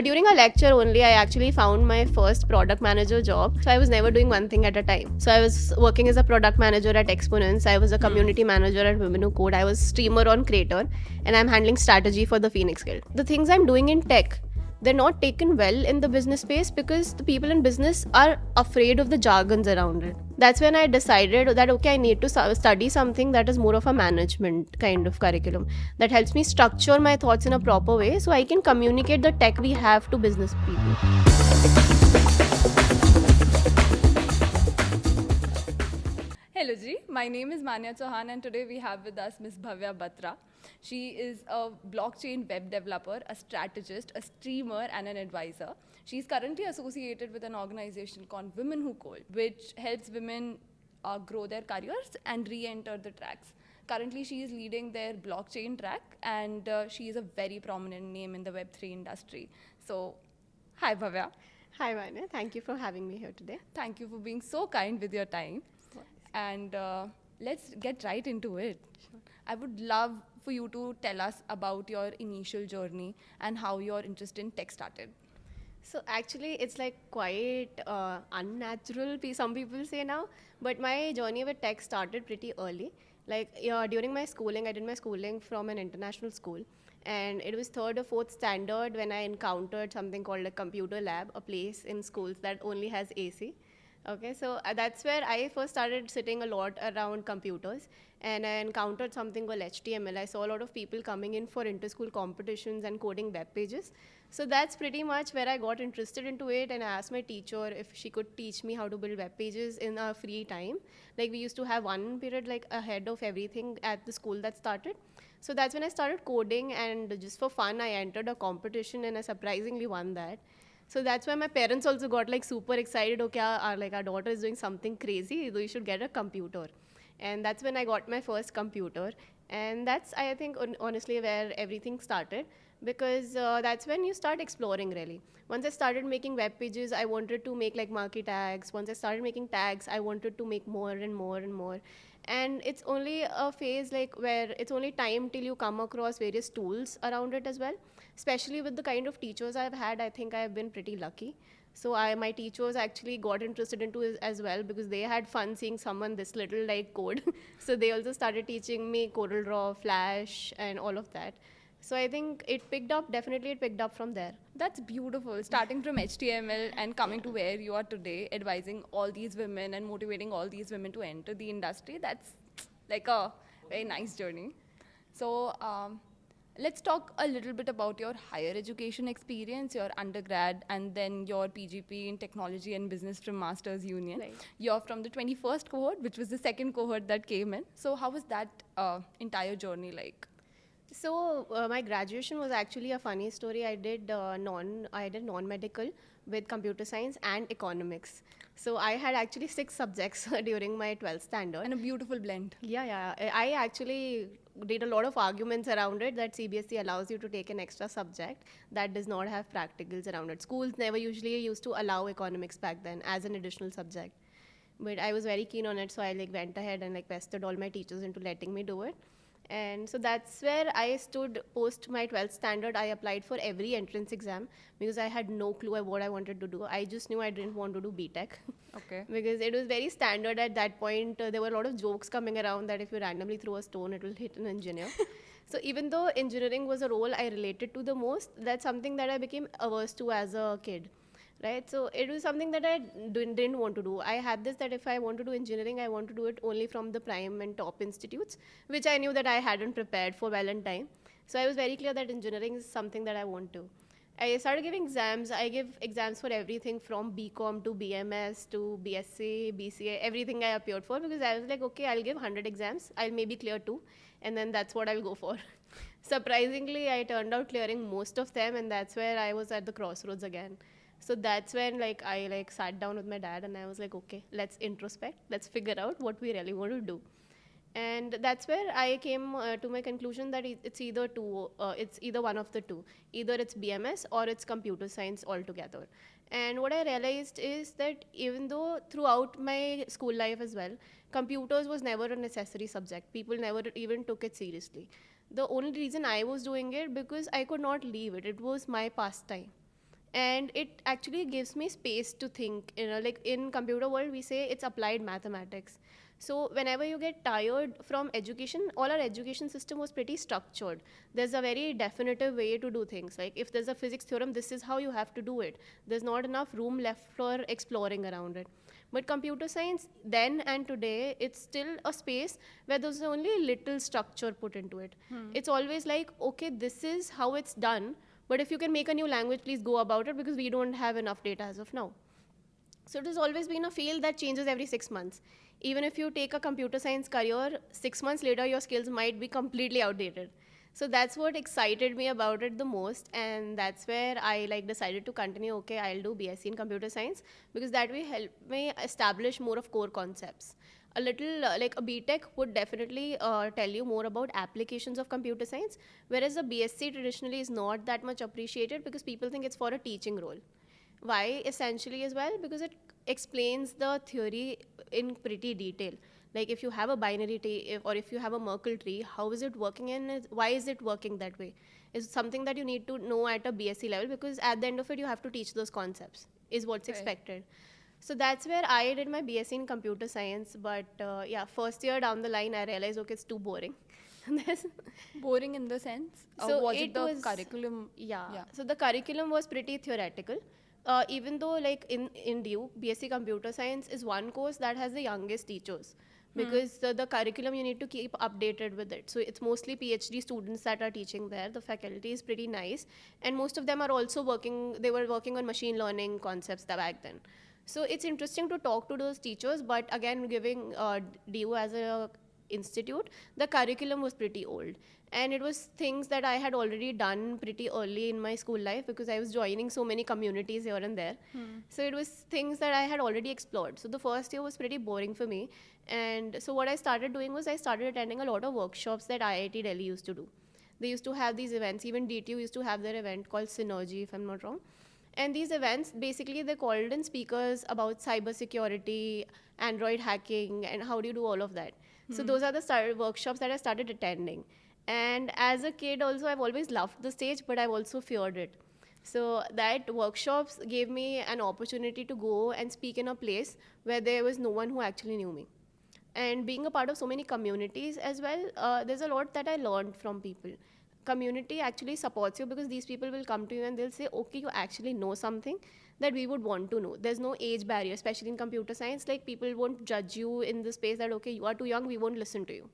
During a lecture only, I actually found my first product manager job. So I was never doing one thing at a time. So I was working as a product manager at Exponents. I was a community manager at Women Who Code. I was streamer on Creator, and I'm handling strategy for the Phoenix Guild. The things I'm doing in tech, they're not taken well in the business space because the people in business are afraid of the jargons around it. That's when I decided that okay, I need to study something that is more of a management kind of curriculum that helps me structure my thoughts in a proper way so I can communicate the tech we have to business people. Hello Ji, my name is Manya Chauhan and today we have with us Ms. Bhavya Batra. She is a blockchain web developer, a strategist, a streamer and an advisor. She is currently associated with an organization called Women Who Code, which helps women grow their careers and re-enter the tracks. Currently, she is leading their blockchain track and she is a very prominent name in the Web3 industry. So, hi Bhavya. Hi Manya, thank you for having me here today. Thank you for being so kind with your time. And let's get right into it. Sure. I would love for you to tell us about your initial journey and how your interest in tech started. So actually, it's like quite unnatural, some people say now. But my journey with tech started pretty early. Like during my schooling, I did my schooling from an international school. And it was third or fourth standard when I encountered something called a computer lab, a place in schools that only has AC. Okay, so that's where I first started sitting a lot around computers, and I encountered something called HTML. I saw a lot of people coming in for inter-school competitions and coding web pages. So that's pretty much where I got interested into it, and I asked my teacher if she could teach me how to build web pages in a free time. Like we used to have one period like ahead of everything at the school that started. So that's when I started coding, and just for fun, I entered a competition and I surprisingly won that. So that's why my parents also got like super excited. Okay, our daughter is doing something crazy. You should get a computer, and that's when I got my first computer. And that's I think honestly where everything started because that's when you start exploring really. Once I started making web pages, I wanted to make like marquee tags. Once I started making tags, I wanted to make more and more and more. And it's only a phase like where it's only time till you come across various tools around it as well, especially with the kind of teachers I've had. I think I've been pretty lucky. So my teachers actually got interested into it as well because they had fun seeing someone this little like code. So they also started teaching me CorelDRAW, Flash, and all of that. So I think it picked up, definitely it picked up from there. That's beautiful. Starting from HTML and coming to where you are today, advising all these women and motivating all these women to enter the industry, that's like a very nice journey. So let's talk a little bit about your higher education experience, your undergrad, and then your PGP in Technology and Business from Masters Union. Right. You're from the 21st cohort, which was the second cohort that came in. So how was that entire journey like? So my graduation was actually a funny story. I did non-medical with computer science and economics. So I had actually 6 subjects during my 12th standard. And a beautiful blend. Yeah. I actually did a lot of arguments around it that CBSE allows you to take an extra subject that does not have practicals around it. Schools never usually used to allow economics back then as an additional subject. But I was very keen on it, so I like went ahead and like pestered all my teachers into letting me do it. And so that's where I stood post my 12th standard. I applied for every entrance exam because I had no clue what I wanted to do. I just knew I didn't want to do BTech. Okay. Because it was very standard at that point. There were a lot of jokes coming around that if you randomly throw a stone, it will hit an engineer. So even though engineering was a role I related to the most, that's something that I became averse to as a kid. Right, so it was something that I didn't want to do. I had this that if I want to do engineering, I want to do it only from the prime and top institutes, which I knew that I hadn't prepared for well in time. So I was very clear that engineering is something that I want to. I started giving exams. I give exams for everything from BCom to BMS to BSc, BCA, everything I appeared for because I was like, okay, I'll give 100 exams. I'll maybe clear 2, and then that's what I'll go for. Surprisingly, I turned out clearing most of them, and that's where I was at the crossroads again. So that's when I sat down with my dad and I was like, okay, let's introspect, let's figure out what we really want to do. And that's where I came to my conclusion that it's either one of the two. Either it's BMS or it's computer science altogether. And what I realized is that even though throughout my school life as well, computers was never a necessary subject. People never even took it seriously. The only reason I was doing it because I could not leave it. It was my pastime. and it actually gives me space to think. Like in computer world we say it's applied mathematics. So whenever you get tired from education, all our education system was pretty structured. There's a very definitive way to do things. Like if there's a physics theorem, this is how you have to do it. There's not enough room left for exploring around it. But computer science then and today, it's still a space where there's only little structure put into it. It's always like, okay, this is how it's done, but if you can make a new language, please go about it, because we don't have enough data as of now. So it has always been a field that changes every 6 months. Even if you take a computer science career, 6 months later, your skills might be completely outdated. So that's what excited me about it the most, and that's where I decided to continue. Okay, I'll do BSc in computer science, because that will help me establish more of core concepts. A little like a BTech would definitely tell you more about applications of computer science, whereas a BSc traditionally is not that much appreciated because people think it's for a teaching role. Why? Essentially as well, because it explains the theory in pretty detail. Like if you have a binary tree, or if you have a Merkle tree, how is it working and why is it working that way? Is something that you need to know at a BSc level, because at the end of it you have to teach those concepts, is what's expected. So that's where I did my BSc in computer science. But yeah, first year down the line I realized, okay, it's too boring. Boring in the sense? So Was it the curriculum? Yeah. So the curriculum was pretty theoretical. Even though like in DU, BSc Computer Science is one course that has the youngest teachers, because the curriculum you need to keep updated with it. So it's mostly PhD students that are teaching there. The faculty is pretty nice, and most of them are also working. They were working on machine learning concepts back then. So it's interesting to talk to those teachers. But again, giving DU as a institute, the curriculum was pretty old, and it was things that I had already done pretty early in my school life, because I was joining so many communities here and there. So it was things that I had already explored. So the first year was pretty boring for me, and so what I started doing was I started attending a lot of workshops that IIT Delhi used to do. They used to have these events. Even DTU used to have their event called Synergy, if I'm not wrong. And these events, basically, they called in speakers about cybersecurity, Android hacking, and how do you do all of that. So those are the workshops that I started attending. And as a kid also, I've always loved the stage, but I've also feared it. So that workshops gave me an opportunity to go and speak in a place where there was no one who actually knew me. And being a part of so many communities as well, there's a lot that I learned from people. Community actually supports you, because these people will come to you and they'll say, okay, you actually know something that we would want to know. There's no age barrier, especially in computer science. Like people won't judge you in the space that, okay, you are too young, we won't listen to you.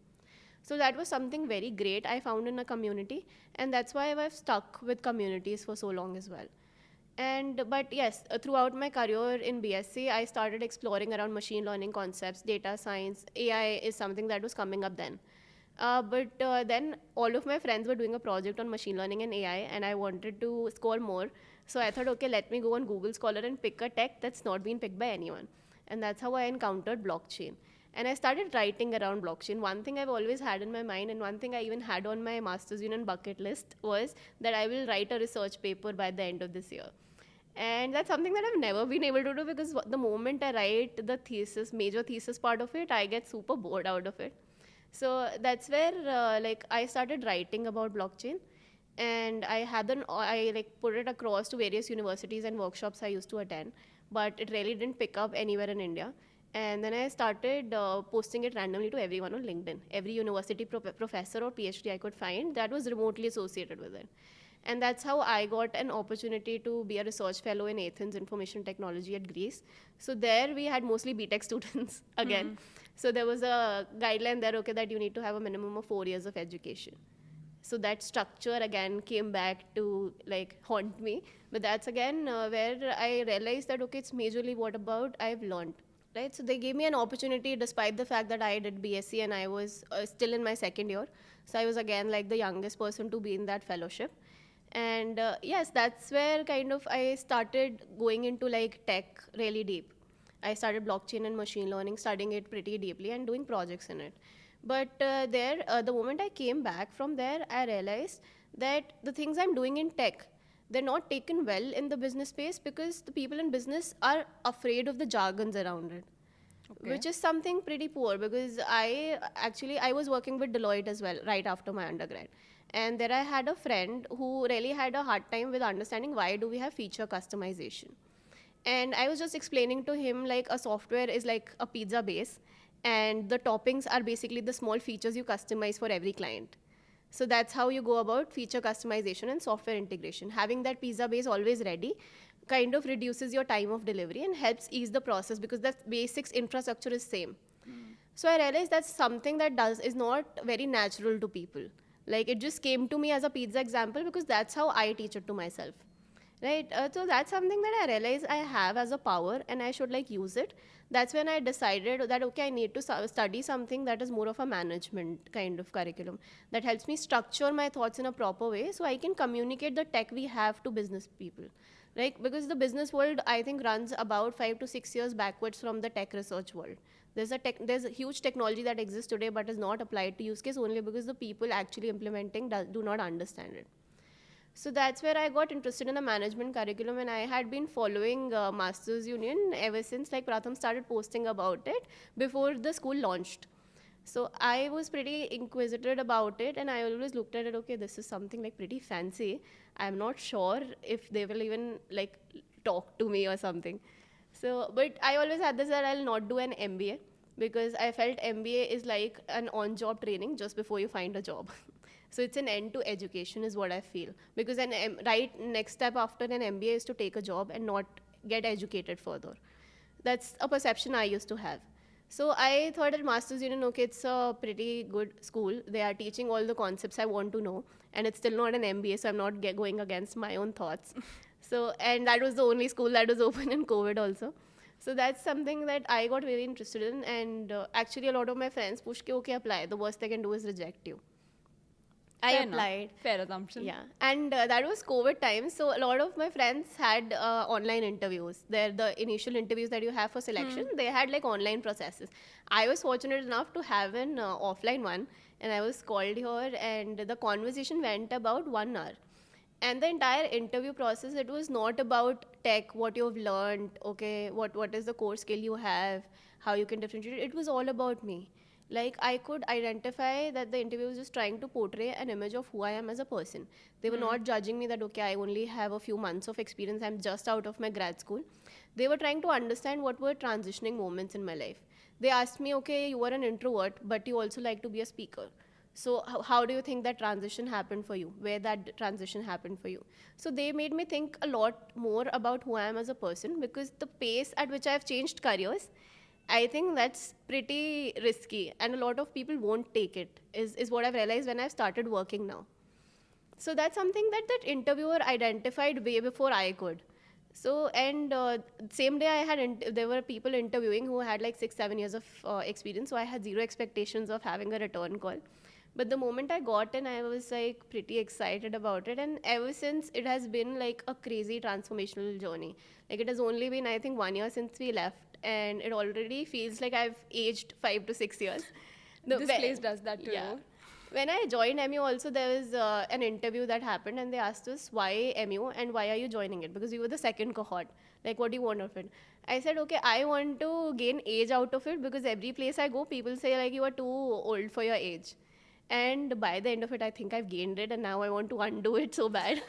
So that was something very great I found in a community, and that's why I've stuck with communities for so long as well. And but yes, throughout my career in BSc, I started exploring around machine learning concepts, data science. AI is something that was coming up then. But then all of my friends were doing a project on machine learning and AI, and I wanted to score more. So I thought, okay, let me go on Google Scholar and pick a tech that's not been picked by anyone. And that's how I encountered blockchain. And I started writing around blockchain. One thing I've always had in my mind, and one thing I even had on my Masters Union bucket list, was that I will write a research paper by the end of this year. And that's something that I've never been able to do, because the moment I write the thesis, major thesis part of it, I get super bored out of it. So that's where I started writing about blockchain, and I put it across to various universities and workshops I used to attend, but it really didn't pick up anywhere in India. And then I started posting it randomly to everyone on LinkedIn. Every university professor or PhD I could find that was remotely associated with it. And that's how I got an opportunity to be a research fellow in Athens Information Technology at Greece. So there we had mostly BTech students again. So there was a guideline there, okay, that you need to have a minimum of 4 years of education. So that structure again came back to haunt me. But that's again where I realized that, okay, it's majorly what about I've learned. Right, so they gave me an opportunity despite the fact that I did BSc and I was still in my second year. So I was again like the youngest person to be in that fellowship. And yes, that's where kind of I started going into tech really deep. I started blockchain and machine learning, studying it pretty deeply and doing projects in it. But the moment I came back from there, I realized that the things I'm doing in tech, they're not taken well in the business space, because the people in business are afraid of the jargons around it. Okay. Which is something pretty poor, because I was working with Deloitte as well right after my undergrad. and there I had a friend who really had a hard time with understanding why do we have feature customization. And I was just explaining to him like a software is like a pizza base, and the toppings are basically the small features you customize for every client. So that's how you go about feature customization and software integration. Having that pizza base always ready kind of reduces your time of delivery and helps ease the process because the basics infrastructure is same. So I realized that's something that does is not very natural to people. Like it just came to me as a pizza example because that's how I teach it to myself. Right. So that's something that I realize I have as a power and I should like use it. That's when I decided that okay, I need to study something that is more of a management kind of curriculum that helps me structure my thoughts in a proper way so I can communicate the tech we have to business people. Right? Because the business world I think runs about 5 to 6 years backwards from the tech research world. There's a huge technology that exists today but is not applied to use case only because the people actually implementing do not understand it. So that's where I got interested in the management curriculum, and I had been following Masters Union ever since like Pratham started posting about it before the school launched. So I was pretty inquisitive about it, and I always looked at it. Okay, this is something like pretty fancy. I'm not sure if they will even like talk to me or something. So, but I always had this that I'll not do an MBA because I felt MBA is like an on-job training just before you find a job. So it's an end to education is what I feel because right next step after an MBA is to take a job and not get educated further. That's a perception I used to have. So I thought at Masters Union, okay, it's a pretty good school. They are teaching all the concepts I want to know, and it's still not an MBA, so I'm not going against my own thoughts. So, and that was the only school that was open in COVID also. So that's something that I got very interested in, and actually a lot of my friends pushed, okay, apply. The worst they can do is reject you. I Fair applied. Enough. Fair assumption. Yeah, and that was COVID time, so a lot of my friends had online interviews. The initial interviews that you have for selection, they had like online processes. I was fortunate enough to have an offline one, and I was called here, and the conversation went about 1 hour. And the entire interview process, it was not about tech, what you've learned, okay, what is the core skill you have, how you can differentiate. It was all about me. Like I could identify that the interview was just trying to portray an image of who I am as a person. They were not judging me that okay, I only have a few months of experience, I'm just out of my grad school. They were trying to understand what were transitioning moments in my life. They asked me, okay, you are an introvert but you also like to be a speaker, so how do you think that transition happened for you, where that transition happened for you? So they made me think a lot more about who I am as a person because the pace at which I've changed careers, I think that's pretty risky and a lot of people won't take it, is what I've realized when I've started working now. So that's something that interviewer identified way before I could. So, and same day I had, there were people interviewing who had like 6-7 years of experience. So I had zero expectations of having a return call. But the moment I got in, I was like pretty excited about it. And ever since, it has been like a crazy transformational journey. Like it has only been, I think, 1 year since we left. And it already feels like I've aged 5 to 6 years. This place does that too. Yeah. When I joined MU also, there was an interview that happened and they asked us why MU and why are you joining it? Because we were the second cohort. Like, what do you want of it? I said, okay, I want to gain age out of it because every place I go, people say like, you are too old for your age. And by the end of it, I think I've gained it and now I want to undo it so bad.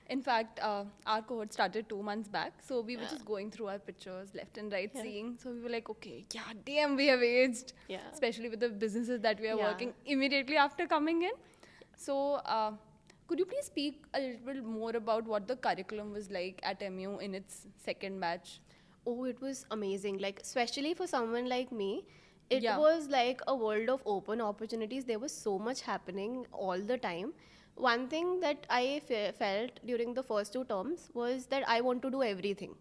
In fact, our cohort started 2 months back, so we were just going through our pictures left and right, seeing. So we were like, okay, yeah, damn, we have aged. Yeah. Especially with the businesses that we are working immediately after coming in. So could you please speak a little bit more about what the curriculum was like at MU in its second batch? Oh, it was amazing. Like, especially for someone like me, it was like a world of open opportunities. There was so much happening all the time. One thing that I felt during the first 2 terms was that I want to do everything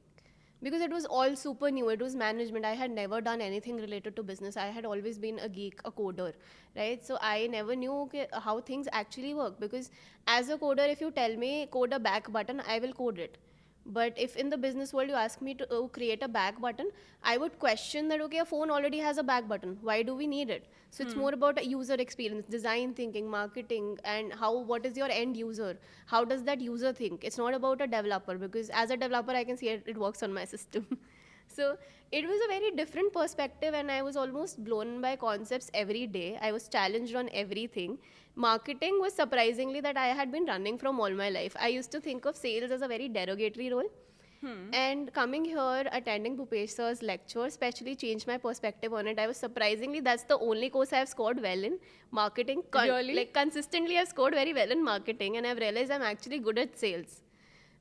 because it was all super new. It was management. I had never done anything related to business. I had always been a geek, a coder, right? So I never knew how things actually work because as a coder, if you tell me code a back button, I will code it. But if in the business world you ask me to create a back button, I would question that, okay, a phone already has a back button. Why do we need it? So it's more about a user experience, design thinking, marketing, and what is your end user? How does that user think? It's not about a developer because as a developer, I can see it works on my system. So it was a very different perspective and I was almost blown by concepts every day. I was challenged on everything. Marketing was surprisingly that I had been running from all my life. I used to think of sales as a very derogatory role. And coming here, attending Bhupesh sir's lecture, especially changed my perspective on it. I was surprisingly, that's the only course I've scored well in. Marketing. Really? Like consistently, I've scored very well in marketing, and I've realized I'm actually good at sales.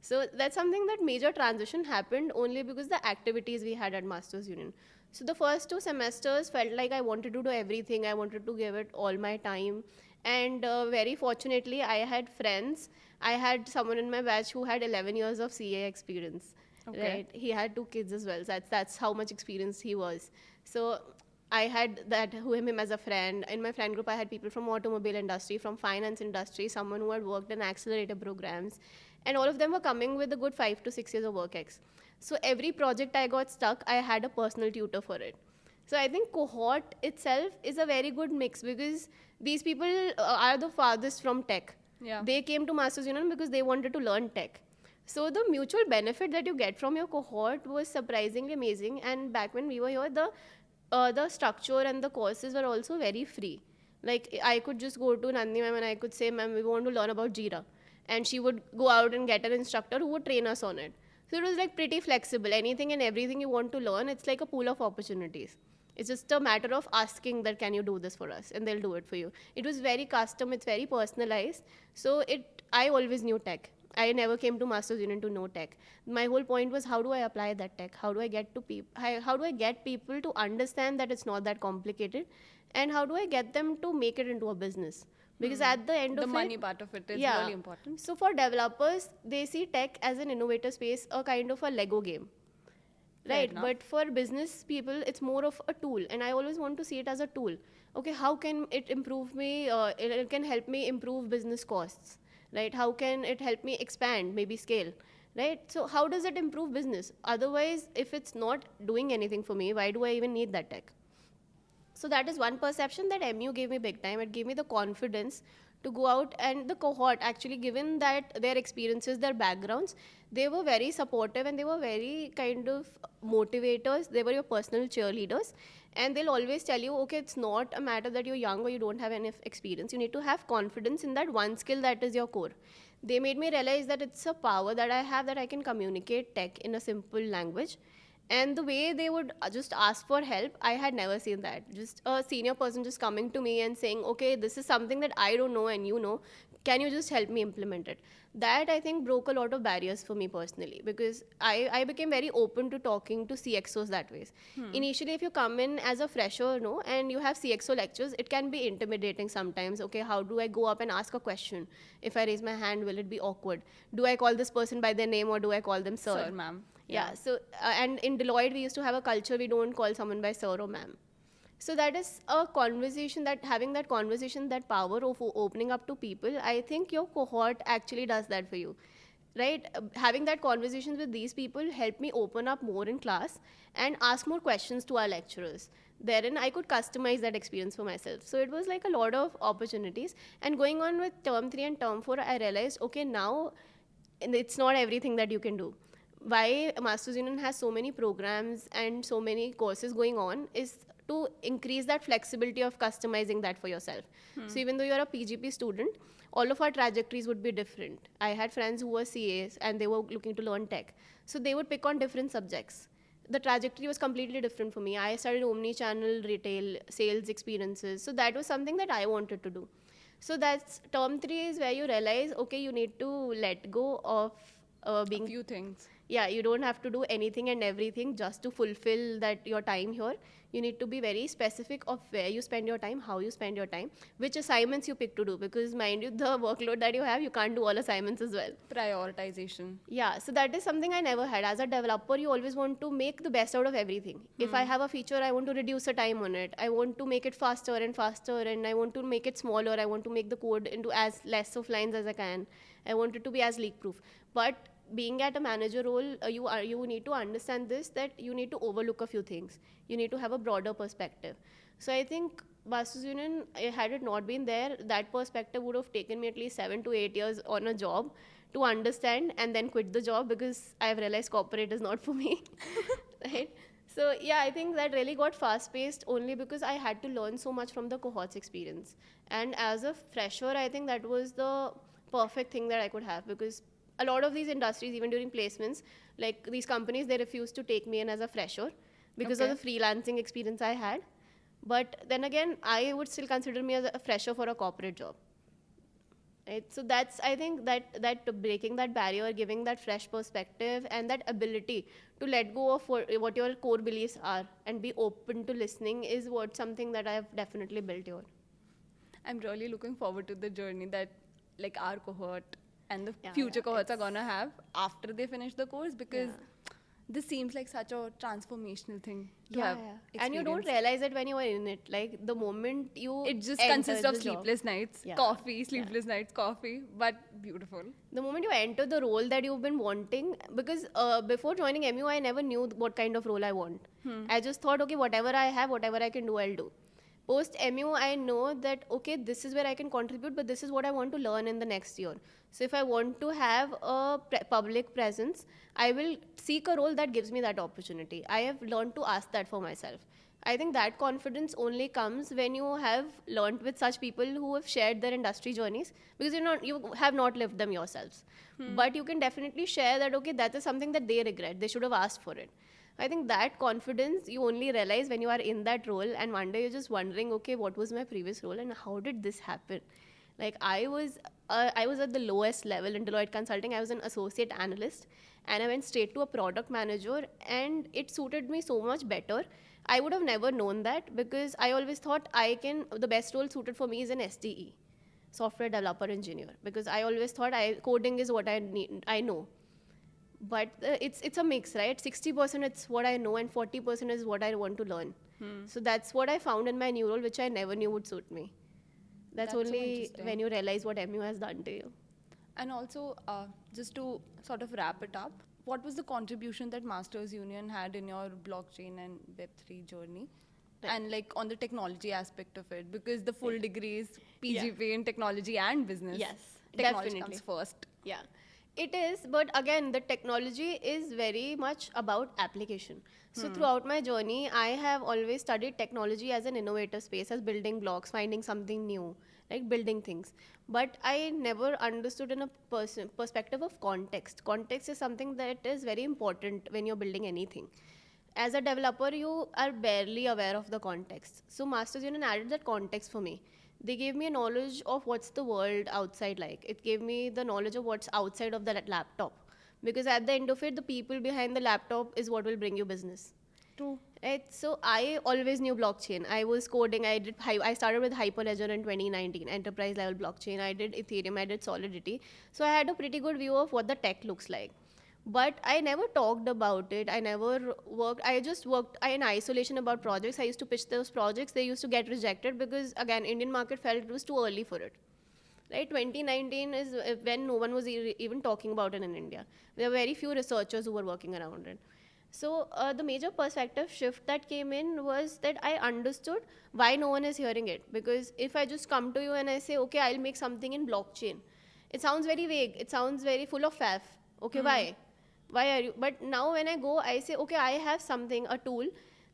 So that's something that major transition happened only because the activities we had at Masters Union. So the first 2 semesters felt like I wanted to do everything. I wanted to give it all my time. And very fortunately, I had friends. I had someone in my batch who had 11 years of CA experience. Okay. Right? He had 2 kids as well. So that's how much experience he was. So I had him as a friend. In my friend group, I had people from automobile industry, from finance industry, someone who had worked in accelerator programs, and all of them were coming with a good 5 to 6 years of work ex. So every project I got stuck, I had a personal tutor for it. So I think cohort itself is a very good mix because these people are the farthest from tech. Yeah. They came to Masters Union because they wanted to learn tech. So the mutual benefit that you get from your cohort was surprisingly amazing. And back when we were here, the structure and the courses were also very free. Like I could just go to Nandini ma'am and I could say, ma'am, we want to learn about Jira. And she would go out and get an instructor who would train us on it. So it was like pretty flexible. Anything and everything you want to learn, it's like a pool of opportunities. It's just a matter of asking that, can you do this for us? And they'll do it for you. It was very custom, it's very personalized. So I always knew tech. I never came to Masters Union to know tech. My whole point was, how do I apply that tech? How do I get to how do I get people to understand that it's not that complicated? And how do I get them to make it into a business? Because at the end of The it, money part of it is really important. So for developers, they see tech as an innovator space, a kind of a Lego game. Right, but for business people, it's more of a tool, and I always want to see it as a tool. Okay, how can it improve me? It can help me improve business costs, right? How can it help me expand, maybe scale, right? So how does it improve business? Otherwise, if it's not doing anything for me, why do I even need that tech? So that is one perception that MU gave me big time. It gave me the confidence to go out, and the cohort actually, given that their experiences, their backgrounds, they were very supportive and they were very kind of motivators. They were your personal cheerleaders, and they'll always tell you, okay, it's not a matter that you're young or you don't have enough experience. You need to have confidence in that one skill that is your core. They made me realize that it's a power that I have, that I can communicate tech in a simple language. And the way they would just ask for help, I had never seen that. Just a senior person just coming to me and saying, okay, this is something that I don't know and you know, can you just help me implement it? That I think broke a lot of barriers for me personally, because I became very open to talking to CXOs that way. Initially, if you come in as a fresher, no, and you have CXO lectures, it can be intimidating sometimes. Okay, how do I go up and ask a question? If I raise my hand, will it be awkward? Do I call this person by their name or do I call them sir? Sir, ma'am. Yeah. So, and in Deloitte, we used to have a culture, we don't call someone by sir or ma'am. So that is a conversation, that having that conversation, that power of opening up to people, I think your cohort actually does that for you, right? Having that conversations with these people helped me open up more in class and ask more questions to our lecturers. Therein, I could customize that experience for myself. So it was like a lot of opportunities. And going on with term 3 and term 4, I realized, okay, now it's not everything that you can do. Why Masters Union has so many programs and so many courses going on is to increase that flexibility of customizing that for yourself. So even though you're a PGP student, all of our trajectories would be different. I had friends who were CAs and they were looking to learn tech. So they would pick on different subjects. The trajectory was completely different for me. I studied omni-channel retail sales experiences. So that was something that I wanted to do. So that's term 3 is where you realize, okay, you need to let go of being A few things. Yeah, you don't have to do anything and everything just to fulfill that your time here. You need to be very specific of where you spend your time, how you spend your time, which assignments you pick to do, because mind you, the workload that you have, you can't do all assignments as well. Prioritization. Yeah, so that is something I never had. As a developer, you always want to make the best out of everything. If I have a feature, I want to reduce the time on it. I want to make it faster and faster, and I want to make it smaller. I want to make the code into as less of lines as I can. I want it to be as leak proof. But being at a manager role, you need to understand this, that you need to overlook a few things. You need to have a broader perspective. So I think Masters Union, had it not been there, that perspective would have taken me at least 7 to 8 years on a job to understand and then quit the job, because I've realized corporate is not for me. Right? So yeah, I think that really got fast paced only because I had to learn so much from the cohorts experience. And as a fresher, I think that was the perfect thing that I could have, because a lot of these industries, even during placements, like these companies, they refused to take me in as a fresher because of Okay. the freelancing experience I had. But then again, I would still consider me as a fresher for a corporate job. Right? So that's, I think that breaking that barrier, giving that fresh perspective, and that ability to let go of what your core beliefs are and be open to listening is what something that I've definitely built here. I'm really looking forward to the journey that like our cohort and the Yeah, future yeah, cohorts are gonna have after they finish the course, because yeah. this seems like such a transformational thing to Yeah, have yeah. And you don't experienced. realize it when you are in it. Like the moment you It just enter consists of the job, sleepless nights, yeah, coffee, yeah. sleepless nights, coffee, but beautiful. The moment you enter the role that you've been wanting, because before joining MU, I never knew what kind of role I want. I just thought, okay, whatever I have, whatever I can do, I'll do. Post MU, I know that, okay, this is where I can contribute, but this is what I want to learn in the next year. So if I want to have a public presence, I will seek a role that gives me that opportunity. I have learned to ask that for myself. I think that confidence only comes when you have learned with such people who have shared their industry journeys, because you have not lived them yourselves. But you can definitely share that, okay, that is something that they regret. They should have asked for it. I think that confidence you only realize when you are in that role, and one day you're just wondering, okay, what was my previous role and how did this happen? Like I was at the lowest level in Deloitte Consulting. I was an associate analyst, and I went straight to a product manager, and it suited me so much better. I would have never known that, because I always thought the best role suited for me is an SDE, software developer engineer, because I always thought coding is what I know. But it's a mix, right? 60% it's what I know, and 40% is what I want to learn. So that's what I found in my new role, which I never knew would suit me. That's That's so only interesting. when you realize what MU has done to you. And also, just to sort of wrap it up, what was the contribution that Masters Union had in your blockchain and Web3 journey? Right. And like on the technology aspect of it, because the full Right. degree is Yeah. PGP in technology and business. Yes, Technology definitely. comes first. Yeah, it is. But again, the technology is very much about application. So throughout my journey, I have always studied technology as an innovative space, as building blocks, finding something new, like building things. But I never understood in a perspective of context. Context is something that is very important when you're building anything. As a developer, you are barely aware of the context. So Masters Union added that context for me. They gave me a knowledge of what's the world outside like. It gave me the knowledge of what's outside of the laptop. Because at the end of it, the people behind the laptop is what will bring you business. True. Right? So I always knew blockchain. I was coding. I started with Hyperledger in 2019, enterprise level blockchain. I did Ethereum. I did Solidity. So I had a pretty good view of what the tech looks like. But I never talked about it. I never worked. I just worked in isolation about projects. I used to pitch those projects. They used to get rejected because, again, Indian market felt it was too early for it. Right? 2019 is when no one was even talking about it in India. There were very few researchers who were working around it. So the major perspective shift that came in was that I understood why no one is hearing it. Because if I just come to you and I say, okay, I'll make something in blockchain, it sounds very vague. It sounds very full of faff. Okay, why are you? But now when I go, I say, okay, I have something, a tool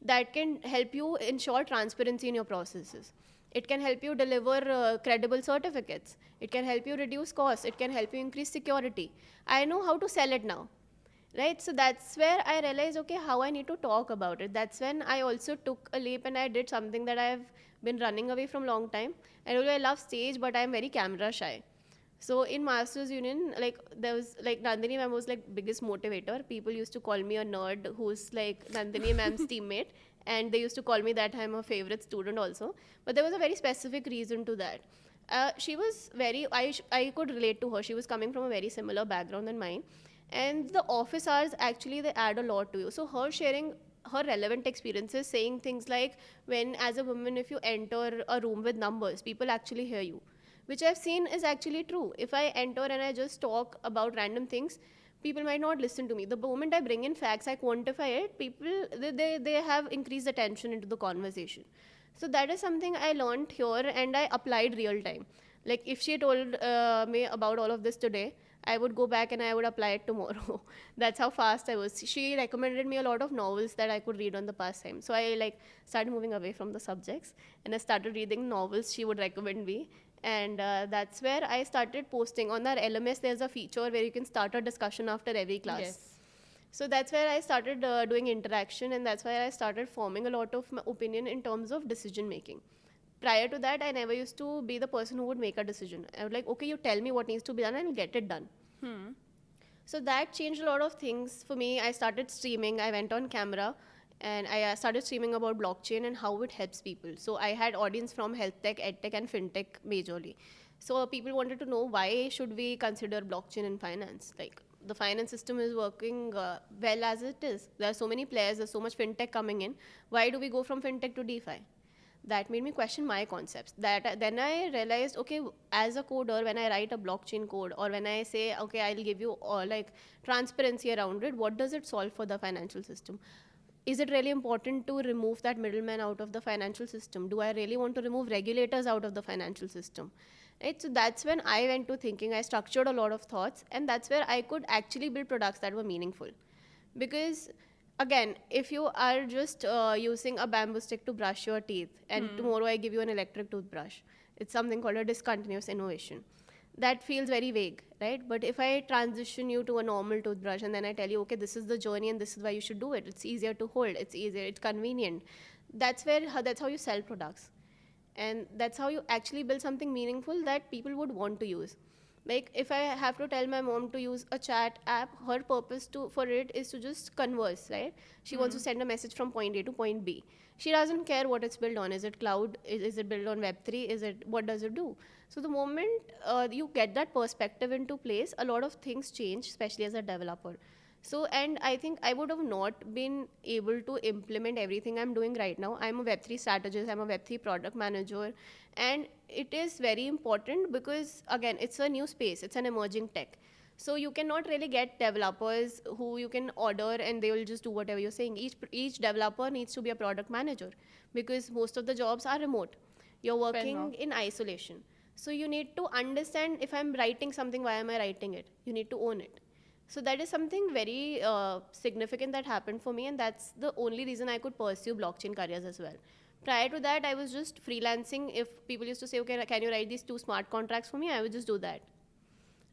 that can help you ensure transparency in your processes. It can help you deliver credible certificates. It can help you reduce costs. It can help you increase security. I know how to sell it now. Right? So that's where I realized, okay, how I need to talk about it. That's when I also took a leap and I did something that I've been running away from long time. I really love stage, but I'm very camera shy. So in Masters Union, like there was like Nandini ma'am was like biggest motivator. People used to call me a nerd who's like Nandini ma'am's teammate, and they used to call me that I'm a favorite student also. But there was a very specific reason to that. She was very I could relate to her. She was coming from a very similar background than mine, and the office hours actually they add a lot to you. So her sharing her relevant experiences, saying things like, when as a woman if you enter a room with numbers, people actually hear you, which I've seen is actually true. If I enter and I just talk about random things, people might not listen to me. The moment I bring in facts, I quantify it, people, they have increased attention into the conversation. So that is something I learned here and I applied real time. Like if she told me about all of this today, I would go back and I would apply it tomorrow. That's how fast I was. She recommended me a lot of novels that I could read on the pastime. So I like started moving away from the subjects and I started reading novels she would recommend me. And that's where I started posting. On our LMS, there's a feature where you can start a discussion after every class. Yes. So that's where I started doing interaction, and that's where I started forming a lot of my opinion in terms of decision making. Prior to that, I never used to be the person who would make a decision. I would like, okay, you tell me what needs to be done and I'll get it done. So that changed a lot of things for me. I started streaming, I went on camera, and I started streaming about blockchain and how it helps people. So I had audience from health tech, ed tech, and fintech majorly. So people wanted to know, why should we consider blockchain in finance? Like, the finance system is working well as it is. There are so many players, there's so much fintech coming in. Why do we go from fintech to DeFi? That made me question my concepts. Then I realized, okay, as a coder, when I write a blockchain code, or when I say, okay, I'll give you all like transparency around it, what does it solve for the financial system? Is it really important to remove that middleman out of the financial system? Do I really want to remove regulators out of the financial system? Right? So that's when I went to thinking. I structured a lot of thoughts, and that's where I could actually build products that were meaningful. Because again, if you are just using a bamboo stick to brush your teeth, and tomorrow I give you an electric toothbrush, it's something called a discontinuous innovation. That feels very vague, right? But if I transition you to a normal toothbrush and then I tell you, okay, this is the journey and this is why you should do it, it's easier to hold, it's easier, it's convenient, that's how you sell products. And that's how you actually build something meaningful that people would want to use. Like, if I have to tell my mom to use a chat app, her purpose for it is to just converse, right? She wants to send a message from point A to point B. She doesn't care what it's built on. Is it cloud? Is it built on Web3? What does it do? So the moment you get that perspective into place, a lot of things change, especially as a developer. So, and I think I would have not been able to implement everything I'm doing right now. I'm a Web3 strategist, I'm a Web3 product manager, and it is very important because, again, it's a new space, it's an emerging tech. So you cannot really get developers who you can order and they will just do whatever you're saying. Each developer needs to be a product manager because most of the jobs are remote. You're working in isolation. So you need to understand, if I'm writing something, why am I writing it? You need to own it. So that is something very significant that happened for me, and that's the only reason I could pursue blockchain careers as well. Prior to that, I was just freelancing. If people used to say, okay, can you write these 2 smart contracts for me? I would just do that.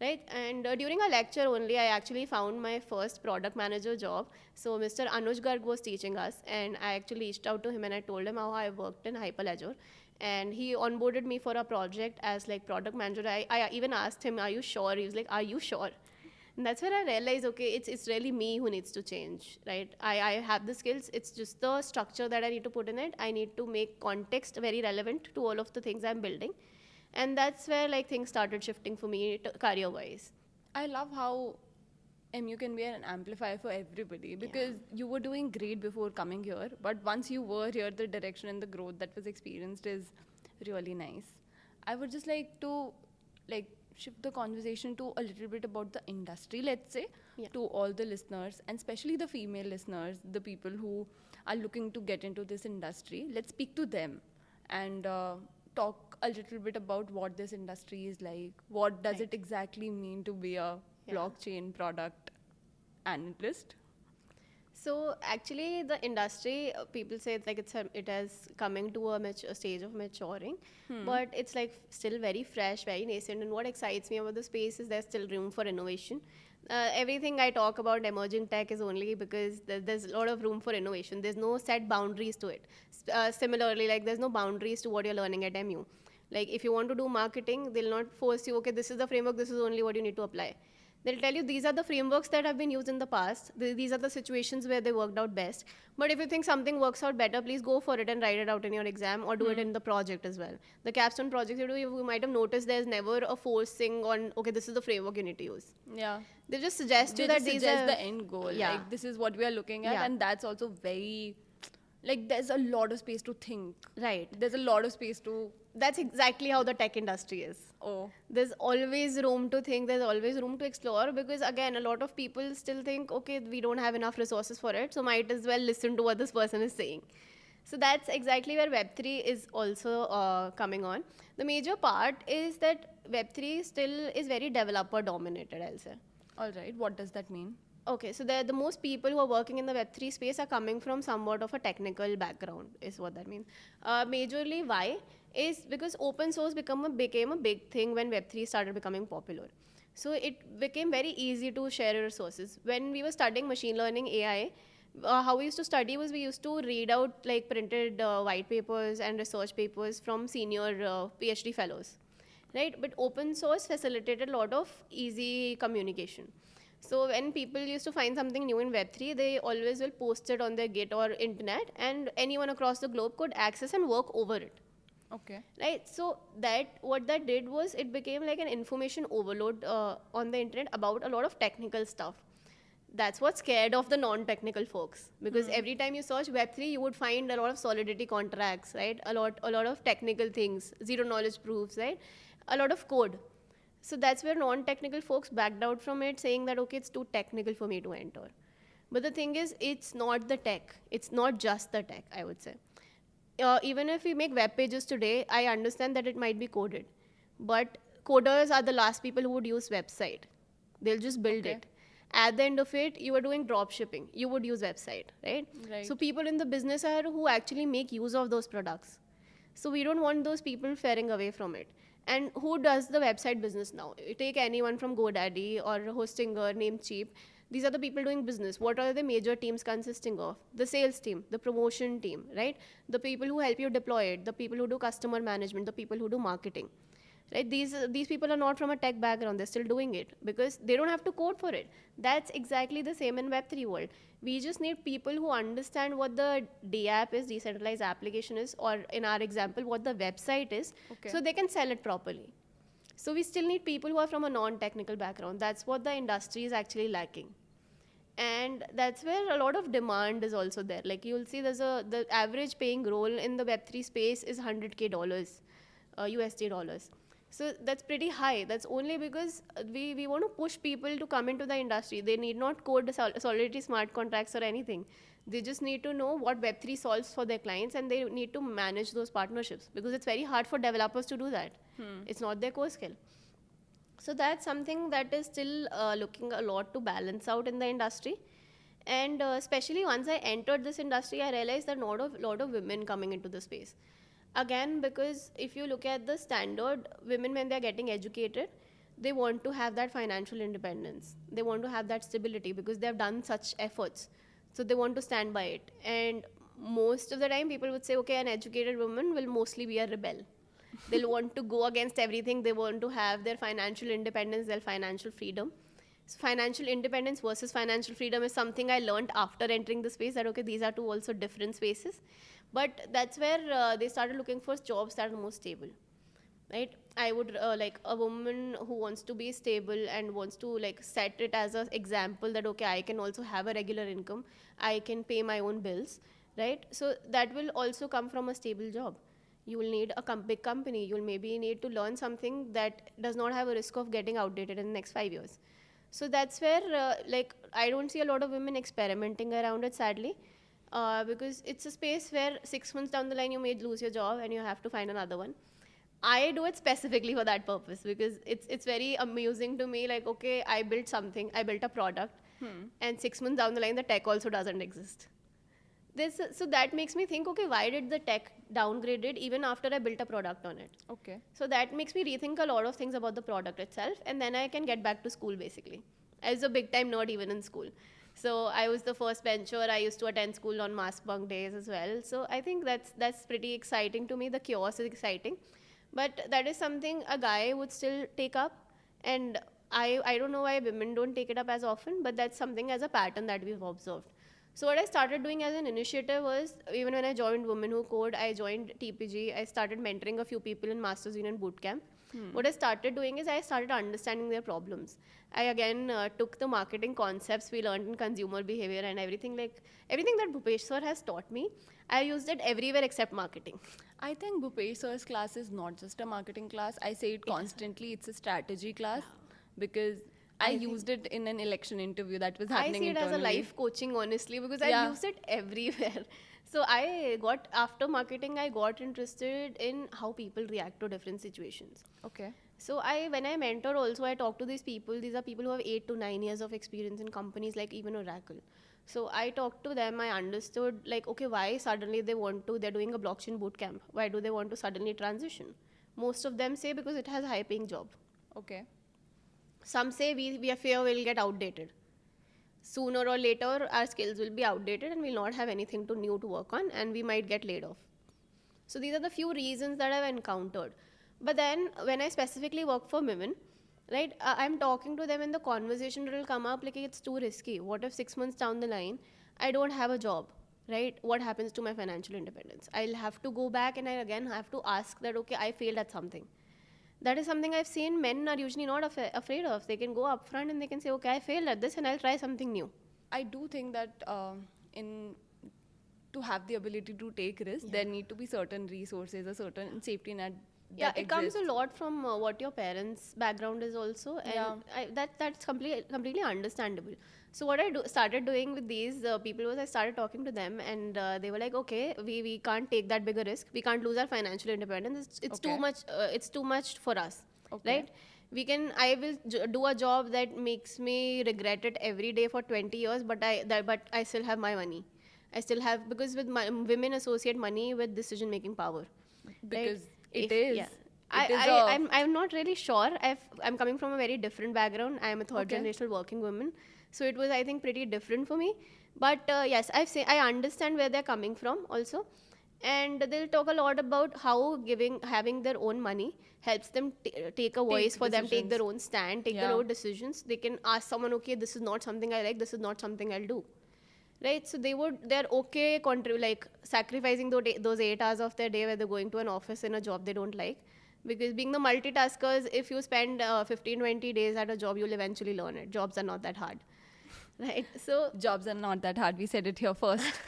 Right? And during a lecture only, I actually found my first product manager job. So Mr. Anuj Garg was teaching us, and I actually reached out to him and I told him how I worked in Hyperledger. And he onboarded me for a project as like product manager. I even asked him, are you sure? He was like, are you sure? And that's where I realized, okay, it's really me who needs to change, right? I have the skills. It's just the structure that I need to put in it. I need to make context very relevant to all of the things I'm building. And that's where like things started shifting for me career-wise. I love how MU can be an amplifier for everybody because you were doing great before coming here, but once you were here, the direction and the growth that was experienced is really nice. I would just like to shift the conversation to a little bit about the industry, let's say, to all the listeners, and especially the female listeners, the people who are looking to get into this industry. Let's speak to them and talk a little bit about what this industry is like. What does it exactly mean to be a blockchain product analyst? So actually, the industry, people say it's like it has coming to a stage of maturing, but it's like still very fresh, very nascent. And what excites me about the space is there's still room for innovation. Everything I talk about emerging tech is only because there's a lot of room for innovation. There's no set boundaries to it. Similarly, like there's no boundaries to what you're learning at MU. Like if you want to do marketing, they'll not force you, okay, this is the framework, this is only what you need to apply. They'll tell you these are the frameworks that have been used in the past. These are the situations where they worked out best. But if you think something works out better, please go for it and write it out in your exam or do it in the project as well. The capstone projects you do, you might have noticed there's never a forcing on, okay, this is the framework you need to use. Yeah. They just suggest you that these are the end goal. Like this is what we are looking at, and that's also very, like there's a lot of space to think. Right. There's a lot of space to. That's exactly how the tech industry is. Oh. There's always room to think, there's always room to explore, because again, a lot of people still think, okay, we don't have enough resources for it, so might as well listen to what this person is saying. So that's exactly where Web3 is also coming on. The major part is that Web3 still is very developer dominated, I'll say. All right, what does that mean? Okay, so the most people who are working in the Web3 space are coming from somewhat of a technical background, is what that means. Majorly, why? Is because open source became a big thing when Web3 started becoming popular. So it became very easy to share your resources. When we were studying machine learning AI, how we used to study was we used to read out like printed white papers and research papers from senior PhD fellows, right? But open source facilitated a lot of easy communication. So when people used to find something new in Web3, they always will post it on their Git or internet, and anyone across the globe could access and work over it. Okay. Right. So that what that did was it became like an information overload on the internet about a lot of technical stuff. That's what scared off the non-technical folks, because every time you search Web3, you would find a lot of solidity contracts, right? A lot of technical things, zero knowledge proofs, right? A lot of code. So that's where non-technical folks backed out from it, saying that okay, it's too technical for me to enter. But the thing is, it's not the tech. It's not just the tech, I would say. Even if we make web pages today, I understand that it might be coded, but coders are the last people who would use website. They'll just build Okay. it. At the end of it, you are doing drop shipping. You would use website, right? Right. So people in the business are who actually make use of those products. So we don't want those people faring away from it. And who does the website business now? You take anyone from GoDaddy or Hostinger, Namecheap. These are the people doing business. What are the major teams consisting of? The sales team, the promotion team, right? The people who help you deploy it, the people who do customer management, the people who do marketing, right? These people are not from a tech background. They're still doing it because they don't have to code for it. That's exactly the same in Web3 world. We just need people who understand what the DApp is, decentralized application is, or in our example, what the website is, Okay. so they can sell it properly. So we still need people who are from a non-technical background. That's what the industry is actually lacking. And that's where a lot of demand is also there. Like you'll see the average paying role in the Web3 space is $100K, USD dollars. So that's pretty high. That's only because we want to push people to come into the industry. They need not code the Solidity smart contracts or anything. They just need to know what Web3 solves for their clients, and they need to manage those partnerships, because it's very hard for developers to do that. It's not their core skill. So that's something that is still looking a lot to balance out in the industry. And especially once I entered this industry, I realized that lot of women coming into the space. Again, because if you look at the standard, women when they're getting educated, they want to have that financial independence. They want to have that stability because they've done such efforts. So they want to stand by it. And most of the time, people would say, okay, an educated woman will mostly be a rebel. They'll want to go against everything. They want to have their financial independence, their financial freedom. So financial independence versus financial freedom is something I learned after entering the space, that okay, these are two also different spaces. But that's where they started looking for jobs that are more stable, right? I would like a woman who wants to be stable and wants to like set it as an example that okay, I can also have a regular income, I can pay my own bills, right? So that will also come from a stable job. You will need a big company. You'll maybe need to learn something that does not have a risk of getting outdated in the next 5 years. So that's where like I don't see a lot of women experimenting around it, sadly, because it's a space where 6 months down the line you may lose your job and you have to find another one. I do it specifically for that purpose because it's very amusing to me. Like, okay, I built something, I built a product, and 6 months down the line the tech also doesn't exist. So that makes me think, okay, why did the tech downgrade it even after I built a product on it? Okay. So that makes me rethink a lot of things about the product itself, and then I can get back to school basically. I was a big time nerd even in school. So I was the first bencher. I used to attend school on mass bunk days as well. So I think that's pretty exciting to me. The chaos is exciting. But that is something a guy would still take up. And I don't know why women don't take it up as often, but that's something as a pattern that we've observed. So what I started doing as an initiative was, even when I joined Women Who Code, I joined TPG, I started mentoring a few people in Masters Union Bootcamp. What I started doing is I started understanding their problems. I again took the marketing concepts we learned in consumer behavior and everything that Bhupesh sir has taught me. I used it everywhere except marketing. I think Bhupesh sir's class is not just a marketing class. I say it constantly. It's a strategy class because I think used it in an election interview that was I happening see it as a internally. life coaching, honestly, because Yeah. I've used it everywhere. So I got, after marketing, I got interested in how people react to different situations. Okay. So when I mentor also, I talk to these people. These are people who have 8 to 9 years of experience in companies like even Oracle. So I talked to them. I understood like, okay, why suddenly they're doing a blockchain bootcamp. Why do they want to suddenly transition? Most of them say because it has a high paying job. Okay. Some say we fear we'll get outdated. Sooner or later, our skills will be outdated and we'll not have anything new to work on, and we might get laid off. So these are the few reasons that I've encountered. But then when I specifically work for women, right, I'm talking to them, and the conversation will come up like it's too risky. What if 6 months down the line, I don't have a job, right? What happens to my financial independence? I'll have to go back and I again have to ask that, okay, I failed at something. That is something I've seen men are usually not afraid of. They can go up front and they can say, okay, I failed at this and I'll try something new. I do think that in to have the ability to take risks, there need to be certain resources, a certain safety net. Yeah, That it comes exists. a lot from what your parents' background is also, and Yeah. that's completely understandable. So what I started doing with these people was I started talking to them, and they were like, okay, we can't take that bigger risk. We can't lose our financial independence. It's too Okay. much. It's too much for us, Okay. right? I will do a job that makes me regret it every day for 20 years, but I still have my money. I still have, because with women associate money with decision making power, right? Because it is. Yeah. It is I'm not really sure. I'm coming from a very different background. I'm a third Okay. generational working woman, so it was, I think, pretty different for me. But yes, I understand where they're coming from also, and they'll talk a lot about how having their own money helps them take a voice for them, take their decisions. own stand, take their Yeah. own decisions. They can ask someone, okay, this is not something I like. This is not something I'll do, right? So they're okay like sacrificing those 8 hours of their day where they're going to an office in a job they don't like, because being the multitaskers, if you spend 15-20 days at a job, you'll eventually learn it. Jobs are not that hard, right? So Jobs are not that hard. We said it here first.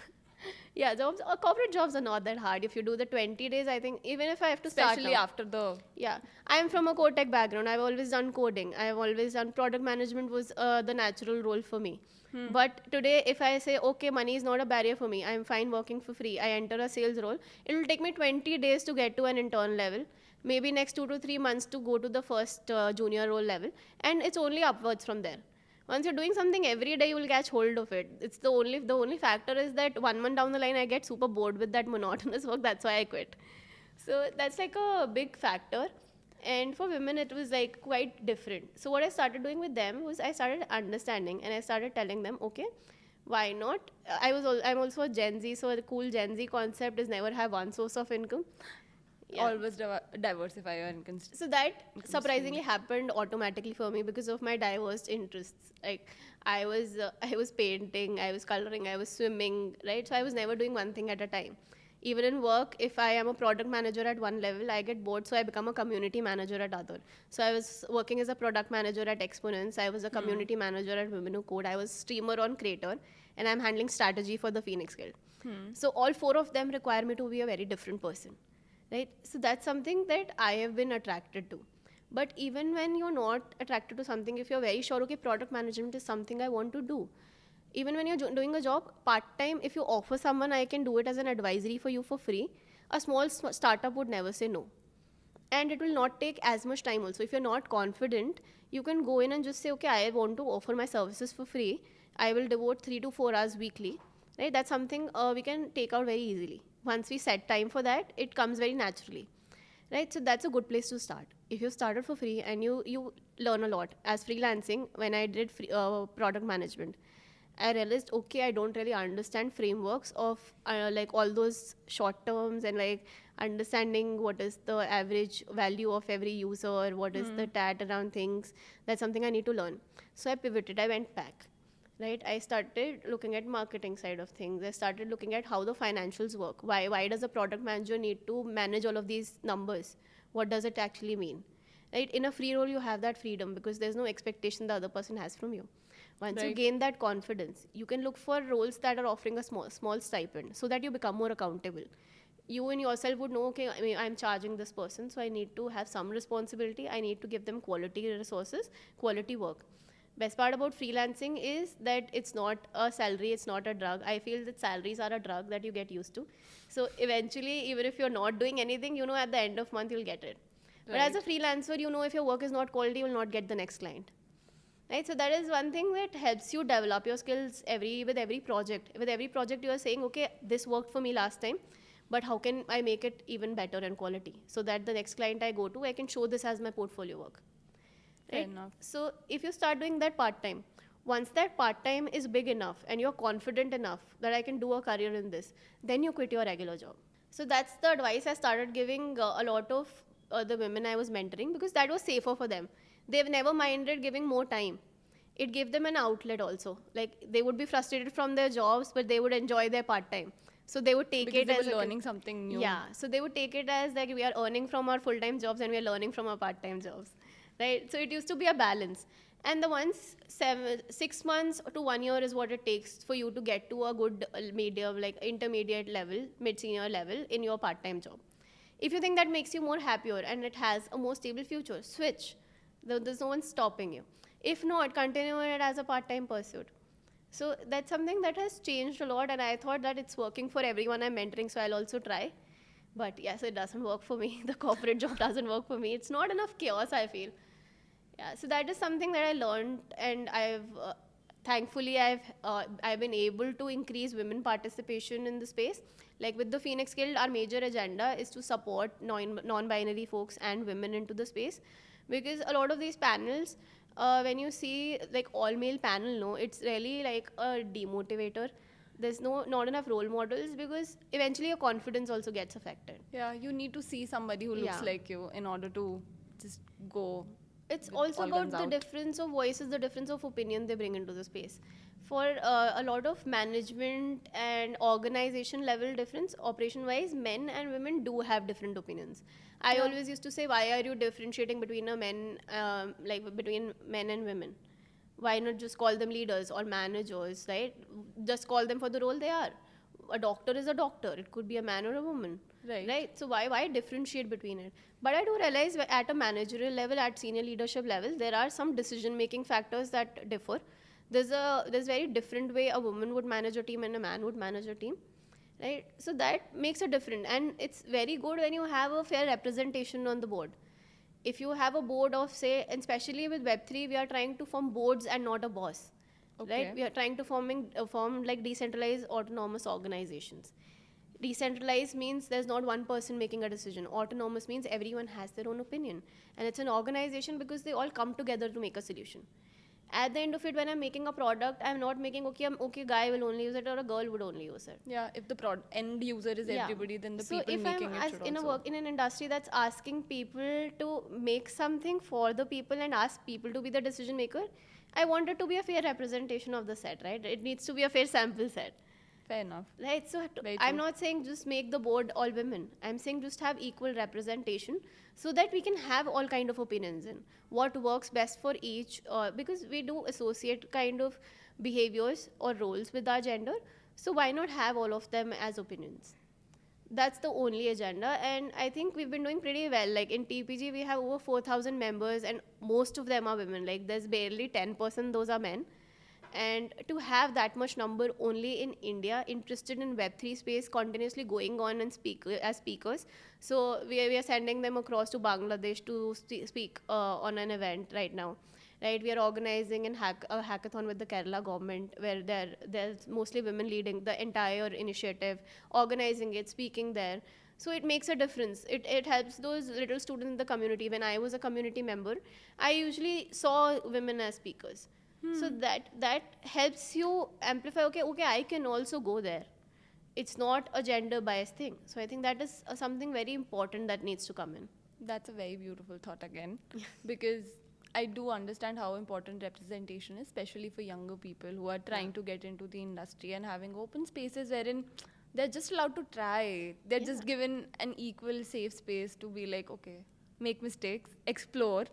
yeah, corporate jobs are not that hard. If you do the 20 days, I think, even if I have to start Especially now, after the. yeah, I'm from a code tech background. I've always done coding. I've always done product management, was the natural role for me. But today, if I say, okay, money is not a barrier for me, I'm fine working for free, I enter a sales role, it will take me 20 days to get to an intern level, maybe next 2 to 3 months to go to the first junior role level, and it's only upwards from there. Once you're doing something every day, you will catch hold of it. It's the only factor is that 1 month down the line, I get super bored with that monotonous work. That's why I quit. So that's like a big factor. And for women, it was like quite different. So what I started doing with them was I started understanding, and I started telling them, okay, why not? I'm also a Gen Z, so the cool Gen Z concept is never have one source of income. Yeah. Always diversify your income. So that surprisingly happened automatically for me because of my diverse interests. Like I was painting, I was coloring, I was swimming, right? So I was never doing one thing at a time. Even in work, if I am a product manager at one level, I get bored, so I become a community manager at other. So I was working as a product manager at Exponents. I was a community manager at Women Who Code. I was streamer on Creator, and I'm handling strategy for the Phoenix Guild. So all four of them require me to be a very different person, right? So that's something that I have been attracted to. But even when you're not attracted to something, if you're very sure, okay, product management is something I want to do, even when you're doing a job part time, if you offer someone, I can do it as an advisory for you for free, a small startup would never say no. And it will not take as much time also. If you're not confident, you can go in and just say, okay, I want to offer my services for free. I will devote 3 to 4 hours weekly, right? That's something we can take out very easily. Once we set time for that, it comes very naturally, right? So that's a good place to start. If you started for free and you learn a lot. As freelancing, when I did product management, I realized, okay, I don't really understand frameworks of like all those short terms, and like understanding what is the average value of every user, what is the tat around things. That's something I need to learn. So I pivoted, I went back, right? I started looking at marketing side of things. I started looking at how the financials work. Why does a product manager need to manage all of these numbers? What does it actually mean? Right? In a free role, you have that freedom because there's no expectation the other person has from you. Once you Right. gain that confidence, you can look for roles that are offering a small stipend so that you become more accountable. You and yourself would know, okay, I mean, I'm charging this person, so I need to have some responsibility. I need to give them quality resources, quality work. Best part about freelancing is that it's not a salary, it's not a drug. I feel that salaries are a drug that you get used to. So eventually, even if you're not doing anything, you know at the end of month you'll get it. But as a Right. freelancer, you know if your work is not quality, you will not get the next client. Right? So that is one thing that helps you develop your skills with every project. With every project, you are saying, okay, this worked for me last time, but how can I make it even better in quality so that the next client I go to, I can show this as my portfolio work. Fair Right? enough. So if you start doing that part time, once that part time is big enough and you're confident enough that I can do a career in this, then you quit your regular job. So that's the advice I started giving a lot of the women I was mentoring, because that was safer for them. They've never minded giving more time. It gave them an outlet also. Like they would be frustrated from their jobs, but they would enjoy their part time. So they would take Because it they as were learning something new. yeah. So they would take it as like we are earning from our full time jobs and we are learning from our part time jobs, right? So it used to be a balance. And the 6 months to 1 year is what it takes for you to get to a good medium, like intermediate level, mid senior level in your part time job. If you think that makes you more happier and it has a more stable future, switch. There's no one stopping you. If not, continue it as a part time pursuit. So that's something that has changed a lot, and I thought that it's working for everyone I'm mentoring, so I'll also try. But yes, it doesn't work for me. The corporate job doesn't work for me. It's not enough chaos, I feel. Yeah, so that is something that I learned, and thankfully I've been able to increase women participation in the space. Like with the Phoenix Guild, our major agenda is to support non-binary folks and women into the space, because a lot of these panels, when you see like all male panel, no, it's really like a demotivator. There's not enough role models, because eventually your confidence also gets affected. Yeah, you need to see somebody who looks Yeah. like you in order to just go. It's With also all about guns the out. difference of voices, the difference of opinion they bring into the space. For a lot of management and organization level difference, operation wise, men and women do have different opinions. I Yeah. always used to say, why are you differentiating between a men, like between men and women? Why not just call them leaders or managers, right? Just call them for the role they are. A doctor is a doctor, it could be a man or a woman, Right. So why differentiate between it? But I do realize at a managerial level, at senior leadership level, there are some decision making factors that differ. There's very different way a woman would manage a team and a man would manage a team, right? So that makes a difference, and it's very good when you have a fair representation on the board. If you have a board of, say, and especially with Web3, we are trying to form boards and not a boss, Okay. right? We are trying to form like decentralized autonomous organizations. Decentralized means there's not one person making a decision. Autonomous means everyone has their own opinion, and it's an organization because they all come together to make a solution. At the end of it, when I'm making a product, I'm not making, okay, guy will only use it or a girl would only use it. Yeah, if the end user is Yeah. everybody, then the So people if I'm making it should in a also. work in an industry that's asking people to make something for the people and ask people to be the decision maker, I want it to be a fair representation of the set, right? It needs to be a fair sample set. Fair enough. Right, so Very I'm true. not saying just make the board all women. I'm saying just have equal representation so that we can have all kind of opinions in what works best for each. Because we do associate kind of behaviors or roles with our gender, so why not have all of them as opinions? That's the only agenda, and I think we've been doing pretty well. Like in TPG, we have over 4,000 members, and most of them are women. Like there's barely 10% those are men, and to have that much number only in India interested in Web3 space continuously going on and speak as speakers. So we are sending them across to Bangladesh to speak on an event right now. Right, we are organizing a hackathon with the Kerala government where there's mostly women leading the entire initiative, organizing it, speaking there. So it makes a difference. It helps those little students in the community. When I was a community member, I usually saw women as speakers. So that helps you amplify. Okay, I can also go there. It's not a gender biased thing. So I think that is something very important that needs to come in. That's a very beautiful thought again, because I do understand how important representation is, especially for younger people who are trying to get into the industry and having open spaces wherein they're just allowed to try. They're just given an equal safe space to be like, okay, make mistakes, explore,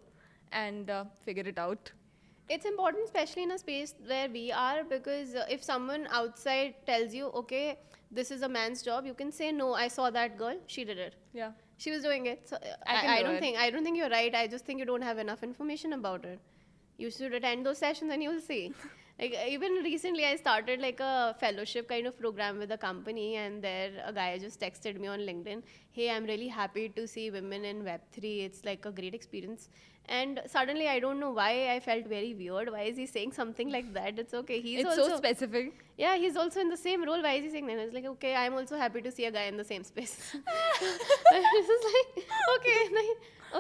and figure it out. It's important, especially in a space where we are, because if someone outside tells you, okay, this is a man's job, you can say, no, I saw that girl, she did it. Yeah. She was doing it. So I can I do don't it. think I don't think you're right. I just think you don't have enough information about it. You should attend those sessions and you'll see. Like even recently I started like a fellowship kind of program with a company, and there a guy just texted me on LinkedIn, hey, I'm really happy to see women in Web3. It's like a great experience. And suddenly I don't know why I felt very weird. Why is he saying something like that? It's okay. He's It's also so specific. yeah, he's also in the same role. Why is he saying that? It's like, okay, I'm also happy to see a guy in the same space. It's just like, okay,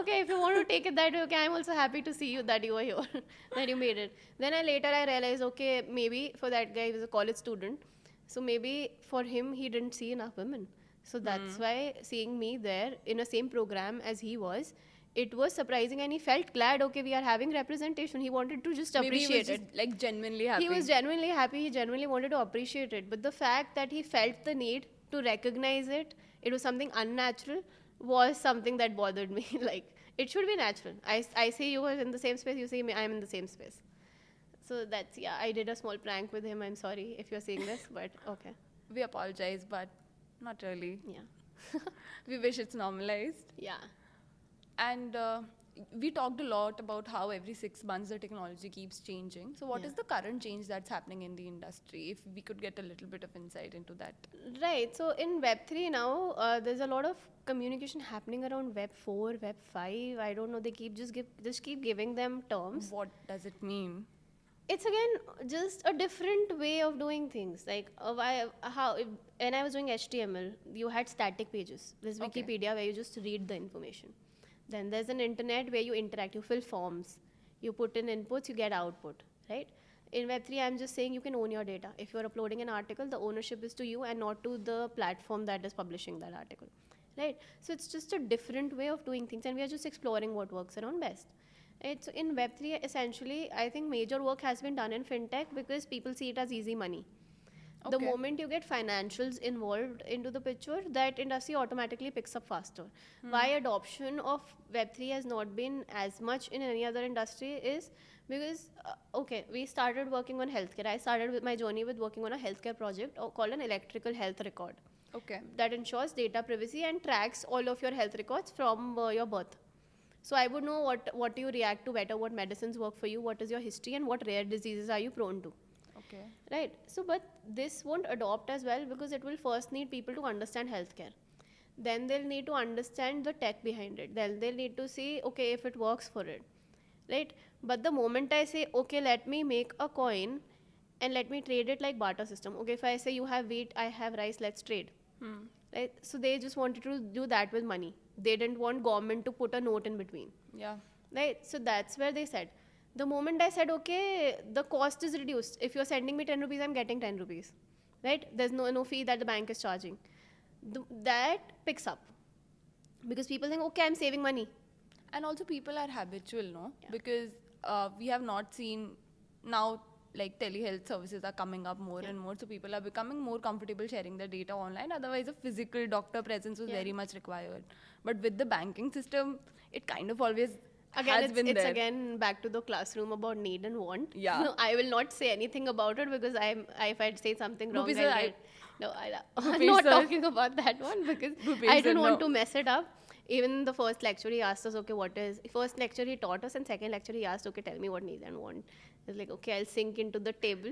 okay, if you want to take it that way, okay, I'm also happy to see you that you are here, that you made it. Then I realized, okay, maybe for that guy, he was a college student. So maybe for him, he didn't see enough women. So that's why seeing me there in the same program as he was, it was surprising, and he felt glad, okay, we are having representation. He wanted to just Maybe appreciate he was just like genuinely happy. He was genuinely happy. He genuinely wanted to appreciate it. But the fact that he felt the need to recognize it, it was something unnatural, was something that bothered me. Like, it should be natural. I say you were in the same space, you say I'm in the same space. So that's, yeah, I did a small prank with him. I'm sorry if you're seeing this, but okay. We apologize, but not really. Yeah. We wish it's normalized. Yeah. And we talked a lot about how every 6 months the technology keeps changing. So what is the current change that's happening in the industry? If we could get a little bit of insight into that. Right. So in Web3 now, there's a lot of communication happening around Web4, Web5. I don't know. They just keep giving them terms. What does it mean? It's again just a different way of doing things. Like when I was doing HTML, you had static pages. There's Wikipedia where you just read the information. Then there's an internet where you interact, you fill forms, you put in inputs, you get output, right? In Web3, I'm just saying you can own your data. If you're uploading an article, the ownership is to you and not to the platform that is publishing that article, right? So it's just a different way of doing things, and we are just exploring what works around best. Right? So in Web3, essentially, I think major work has been done in fintech because people see it as easy money. The moment you get financials involved into the picture, that industry automatically picks up faster. Why adoption of Web3 has not been as much in any other industry is because, we started working on healthcare. I started with my journey with working on a healthcare project called an electrical health record. Okay. That ensures data privacy and tracks all of your health records from your birth. So I would know what you react to better, what medicines work for you, what is your history, and what rare diseases are you prone to. Okay. Right. So, but this won't adopt as well because it will first need people to understand healthcare. Then they'll need to understand the tech behind it. Then they'll need to see, okay, if it works for it. Right. But the moment I say, okay, let me make a coin and let me trade it like barter system. Okay, if I say you have wheat, I have rice, let's trade. Right. So they just wanted to do that with money. They didn't want government to put a note in between. Yeah. Right. So that's where they said. The moment I said, okay, the cost is reduced. If you're sending me 10 rupees, I'm getting 10 rupees. Right? There's no fee that the bank is charging. That picks up. Because people think, okay, I'm saving money. And also people are habitual, no? Yeah. Because we have not seen now, like telehealth services are coming up more and more. So people are becoming more comfortable sharing their data online. Otherwise, a physical doctor presence was very much required. But with the banking system, it kind of always... Again, it's again back to the classroom about need and want. Yeah. No, I will not say anything about it because if I say something wrong, I'm not talking about that one because I don't want to mess it up. Even the first lecture, he asked us, okay, first lecture he taught us, and second lecture he asked, okay, tell me what need and want. It's like, okay, I'll sink into the table.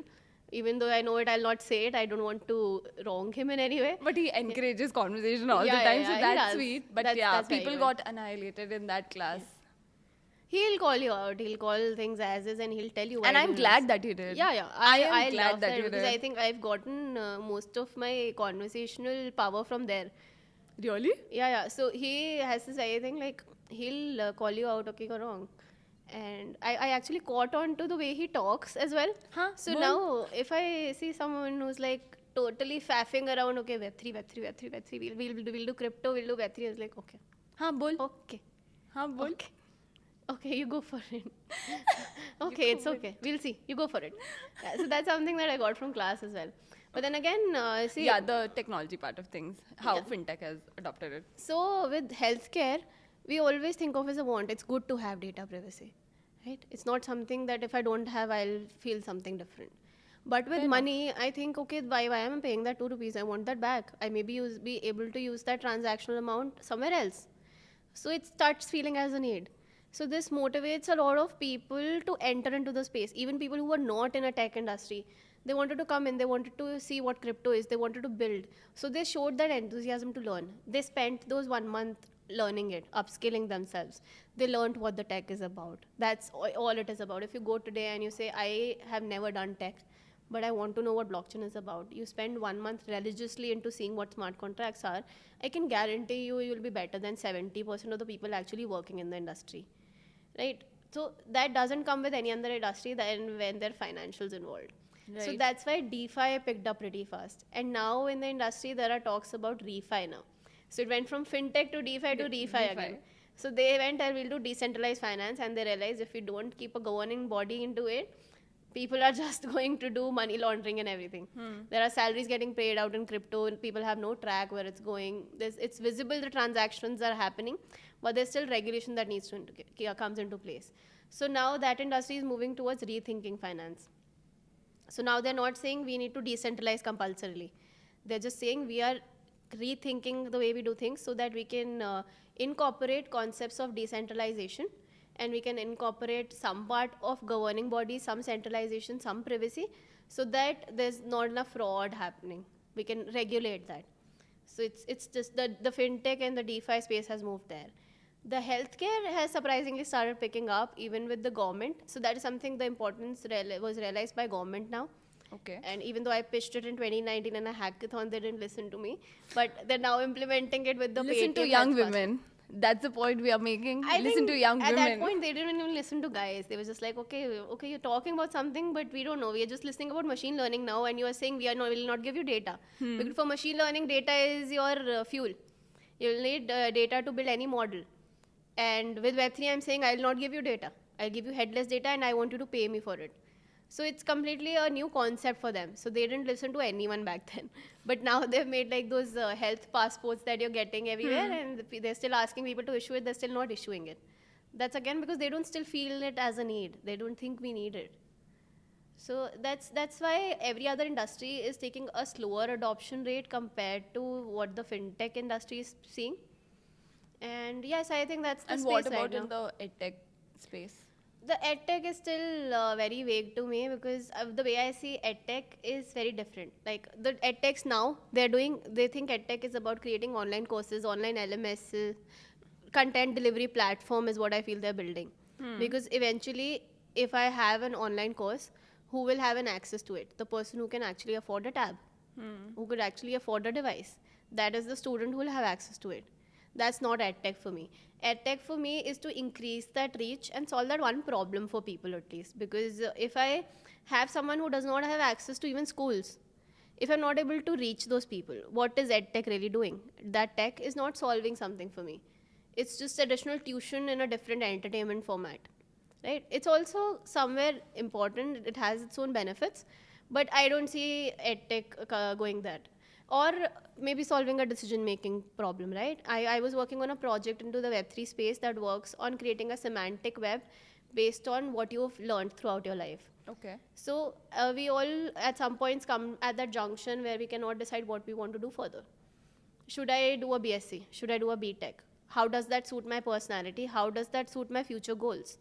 Even though I know it, I'll not say it. I don't want to wrong him in any way. But he encourages conversation all the time, so that's sweet. But that's people got annihilated in that class. Yeah. He'll call you out. He'll call things as is, and he'll tell you. And I'm glad that he did. Yeah. I am glad that he did. Because I think I've gotten most of my conversational power from there. Really? Yeah. So he has this thing like he'll call you out, okay, go wrong. And I actually caught on to the way he talks as well. So now if I see someone who's like totally faffing around, okay, Web3, we'll do crypto, we'll do Web3, I was like, okay. Bol. Okay. Bol. Okay, you go for it. Okay, it's okay. We'll see. You go for it. So that's something that I got from class as well. But then again, the technology part of things, how fintech has adopted it. So with healthcare, we always think of as a want. It's good to have data privacy, right? It's not something that if I don't have, I'll feel something different. But with money, I think, okay, why am I paying that 2 rupees? I want that back. I maybe be able to use that transactional amount somewhere else. So it starts feeling as a need. So this motivates a lot of people to enter into the space. Even people who are not in a tech industry, they wanted to come in, they wanted to see what crypto is, they wanted to build. So they showed that enthusiasm to learn. They spent those 1 month learning it, upskilling themselves. They learned what the tech is about. That's all it is about. If you go today and you say, I have never done tech, but I want to know what blockchain is about. You spend 1 month religiously into seeing what smart contracts are. I can guarantee you, you'll be better than 70% of the people actually working in the industry, right? So that doesn't come with any other industry than when there are financials involved. Right. So that's why DeFi picked up pretty fast. And now in the industry, there are talks about refi now. So it went from fintech to DeFi to refi again. So they went and will do decentralized finance, and they realized if we don't keep a governing body into it, people are just going to do money laundering and everything. There are salaries getting paid out in crypto, and people have no track where it's going. It's visible the transactions are happening, but there's still regulation that needs to comes into place. So now that industry is moving towards rethinking finance. So now they're not saying we need to decentralize compulsorily. They're just saying we are rethinking the way we do things so that we can incorporate concepts of decentralization, and we can incorporate some part of governing bodies, some centralization, some privacy, so that there's not enough fraud happening. We can regulate that. So it's just the fintech and the DeFi space has moved there. The healthcare has surprisingly started picking up even with the government. So that is something the importance was realized by government now. Okay. And even though I pitched it in 2019 in a hackathon, they didn't listen to me. But they're now implementing it with the Listen to young women. That's the point we are making. Listen to young women. At that point, they didn't even listen to guys. They were just like, okay, you're talking about something, but we don't know. We are just listening about machine learning now, and you are saying will not give you data. Because for machine learning, data is your fuel. You'll need data to build any model. And with Web3, I'm saying I'll not give you data. I'll give you headless data, and I want you to pay me for it. So it's completely a new concept for them. So they didn't listen to anyone back then. But now they've made like those health passports that you're getting everywhere, and they're still asking people to issue it. They're still not issuing it. That's again because they don't still feel it as a need. They don't think we need it. So that's why every other industry is taking a slower adoption rate compared to what the fintech industry is seeing. And yes, I think that's the space right now. And what about in the edtech space? The edtech is still very vague to me because the way I see edtech is very different. Like the edtechs now, they think edtech is about creating online courses, online LMS, content delivery platform is what I feel they're building. Because eventually, if I have an online course, who will have an access to it? The person who can actually afford a tab, who could actually afford a device. That is the student who will have access to it. That's not edtech for me. EdTech for me is to increase that reach and solve that one problem for people at least. Because if I have someone who does not have access to even schools, if I'm not able to reach those people, what is EdTech really doing? That tech is not solving something for me. It's just additional tuition in a different entertainment format, right? It's also somewhere important. It has its own benefits, but I don't see EdTech going that. Or maybe solving a decision-making problem, right? I was working on a project into the Web3 space that works on creating a semantic web based on what you've learned throughout your life. Okay. So we all at some points come at that junction where we cannot decide what we want to do further. Should I do a BSc? Should I do a BTech? How does that suit my personality? How does that suit my future goals?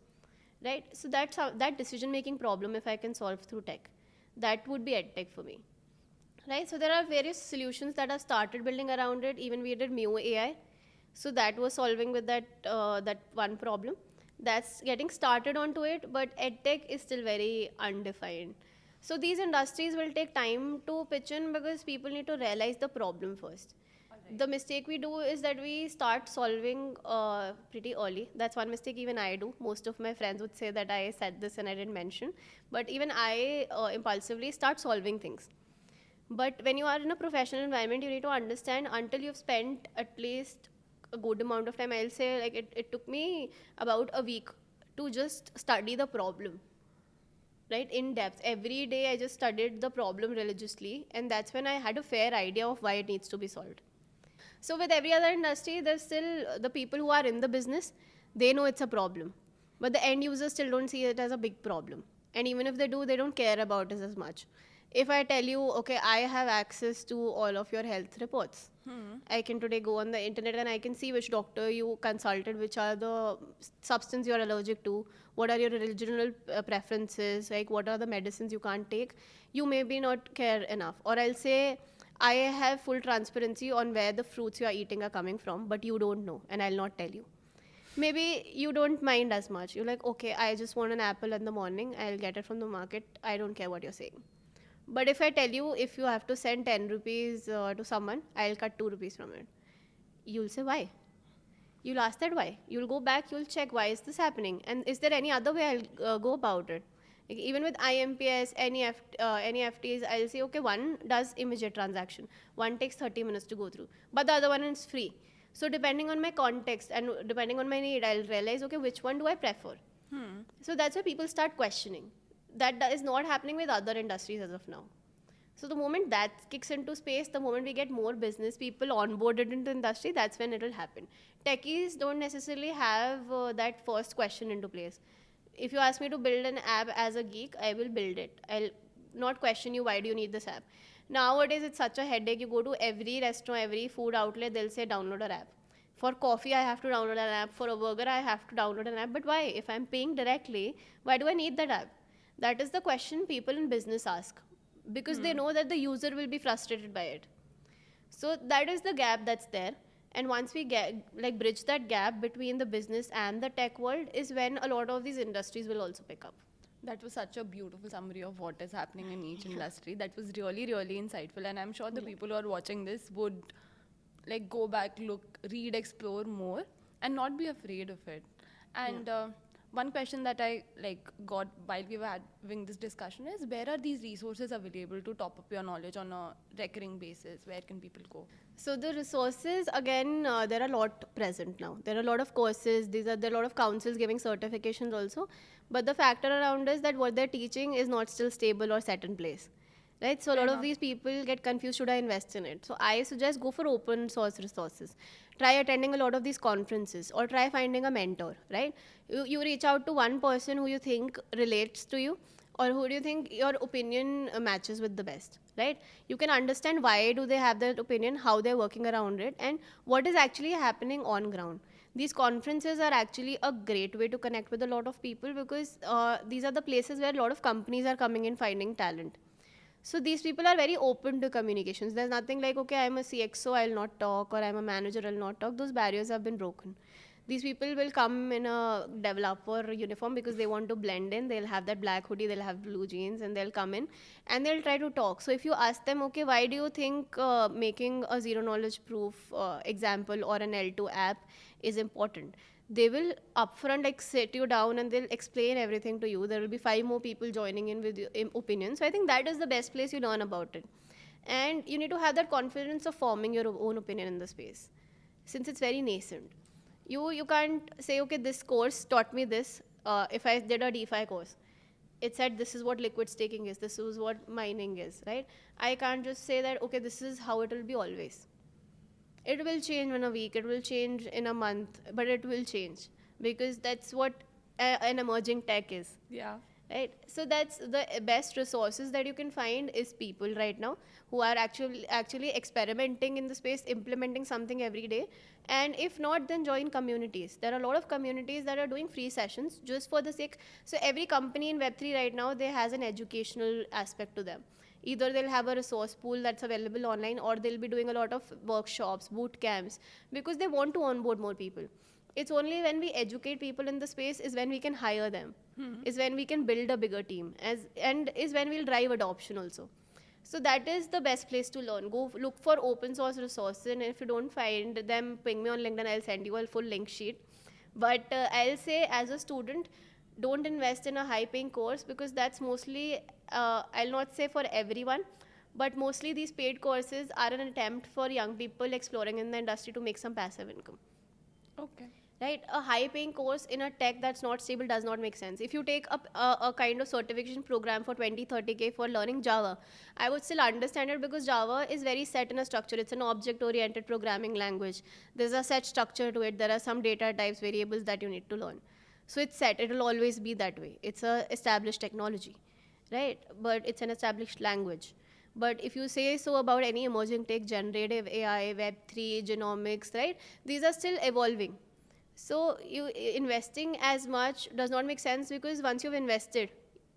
Right? So that's that decision-making problem, if I can solve through tech, that would be EdTech for me. Right, so there are various solutions that have started building around it. Even we did Mu AI, so that was solving with that one problem. That's getting started onto it, but EdTech is still very undefined. So these industries will take time to pitch in because people need to realize the problem first. Right. The mistake we do is that we start solving pretty early. That's one mistake even I do. Most of my friends would say that I said this and I didn't mention, but even I impulsively start solving things. But when you are in a professional environment, you need to understand until you've spent at least a good amount of time. I'll say like it took me about a week to just study the problem, right, in depth. Every day I just studied the problem religiously, and that's when I had a fair idea of why it needs to be solved. So with every other industry, there's still the people who are in the business, they know it's a problem, but the end users still don't see it as a big problem. And even if they do, they don't care about it as much. If I tell you, okay, I have access to all of your health reports. I can today go on the internet and I can see which doctor you consulted, which are the substance you're allergic to, what are your regional preferences, like what are the medicines you can't take. You maybe not care enough. Or I'll say, I have full transparency on where the fruits you are eating are coming from, but you don't know, and I'll not tell you. Maybe you don't mind as much. You're like, okay, I just want an apple in the morning. I'll get it from the market. I don't care what you're saying. But if I tell you, if you have to send 10 rupees to someone, I'll cut 2 rupees from it. You'll say, why? You'll ask that why. You'll go back, you'll check, why is this happening? And is there any other way I'll go about it? Like, even with IMPS, NEFTs, I'll say, okay, one does immediate transaction. One takes 30 minutes to go through. But the other one is free. So depending on my context and depending on my need, I'll realize, okay, which one do I prefer? So that's why people start questioning. That is not happening with other industries as of now. So the moment that kicks into space, the moment we get more business people onboarded into industry, that's when it will happen. Techies don't necessarily have that first question into place. If you ask me to build an app as a geek, I will build it. I'll not question you, why do you need this app? Nowadays, it's such a headache. You go to every restaurant, every food outlet, they'll say download an app. For coffee, I have to download an app. For a burger, I have to download an app. But why? If I'm paying directly, why do I need that app? That is the question people in business ask, because they know that the user will be frustrated by it. So that is the gap that's there. And once we get bridge that gap between the business and the tech world is when a lot of these industries will also pick up. That was such a beautiful summary of what is happening in each industry. That was really, really insightful. And I'm sure the people who are watching this would go back, look, read, explore more, and not be afraid of it. And one question that I got while we were having this discussion is, where are these resources available to top up your knowledge on a recurring basis? Where can people go? So the resources, again, there are a lot present now. There are a lot of courses. There are a lot of councils giving certifications also. But the factor around is that what they're teaching is not still stable or set in place. Right? So a lot of these people get confused, should I invest in it? So I suggest go for open source resources. Try attending a lot of these conferences or try finding a mentor, right? You reach out to one person who you think relates to you, or who do you think your opinion matches with the best, right? You can understand why do they have that opinion, how they're working around it, and what is actually happening on ground. These conferences are actually a great way to connect with a lot of people, because these are the places where a lot of companies are coming in finding talent. So these people are very open to communications. There's nothing like, okay, I'm a CXO, I'll not talk, or I'm a manager, I'll not talk. Those barriers have been broken. These people will come in a developer uniform because they want to blend in. They'll have that black hoodie, they'll have blue jeans, and they'll come in and they'll try to talk. So if you ask them, okay, why do you think making a zero knowledge proof example or an L2 app is important? They will upfront sit you down and they'll explain everything to you. There will be 5 more people joining in with your opinions. So I think that is the best place you learn about it. And you need to have that confidence of forming your own opinion in the space, since it's very nascent. You can't say, okay, this course taught me this. If I did a DeFi course, it said this is what liquid staking is, this is what mining is, right? I can't just say that, okay, this is how it will be always. It will change in a week, it will change in a month, but it will change, because that's what an emerging tech is. Yeah. Right? So that's the best resources that you can find is people right now who are actually experimenting in the space, implementing something every day. And if not, then join communities. There are a lot of communities that are doing free sessions just for the sake. So every company in Web3 right now, they has an educational aspect to them. Either they'll have a resource pool that's available online, or they'll be doing a lot of workshops, boot camps, because they want to onboard more people. It's only when we educate people in the space is when we can hire them, is when we can build a bigger team, and is when we'll drive adoption also. So that is the best place to learn. Go look for open source resources, and if you don't find them, ping me on LinkedIn. I'll send you a full link sheet. But I'll say, as a student, don't invest in a high-paying course, because that's mostly, I'll not say for everyone, but mostly these paid courses are an attempt for young people exploring in the industry to make some passive income. Okay. Right? A high-paying course in a tech that's not stable does not make sense. If you take a kind of certification program for 20-30K for learning Java, I would still understand it, because Java is very set in a structure. It's an object-oriented programming language. There's a set structure to it. There are some data types, variables that you need to learn. So it's set. It will always be that way. It's a established technology. right? But it's an established language. But if you say so about any emerging tech, generative AI, Web3, genomics, right? These are still evolving. So you investing as much does not make sense, because once you've invested,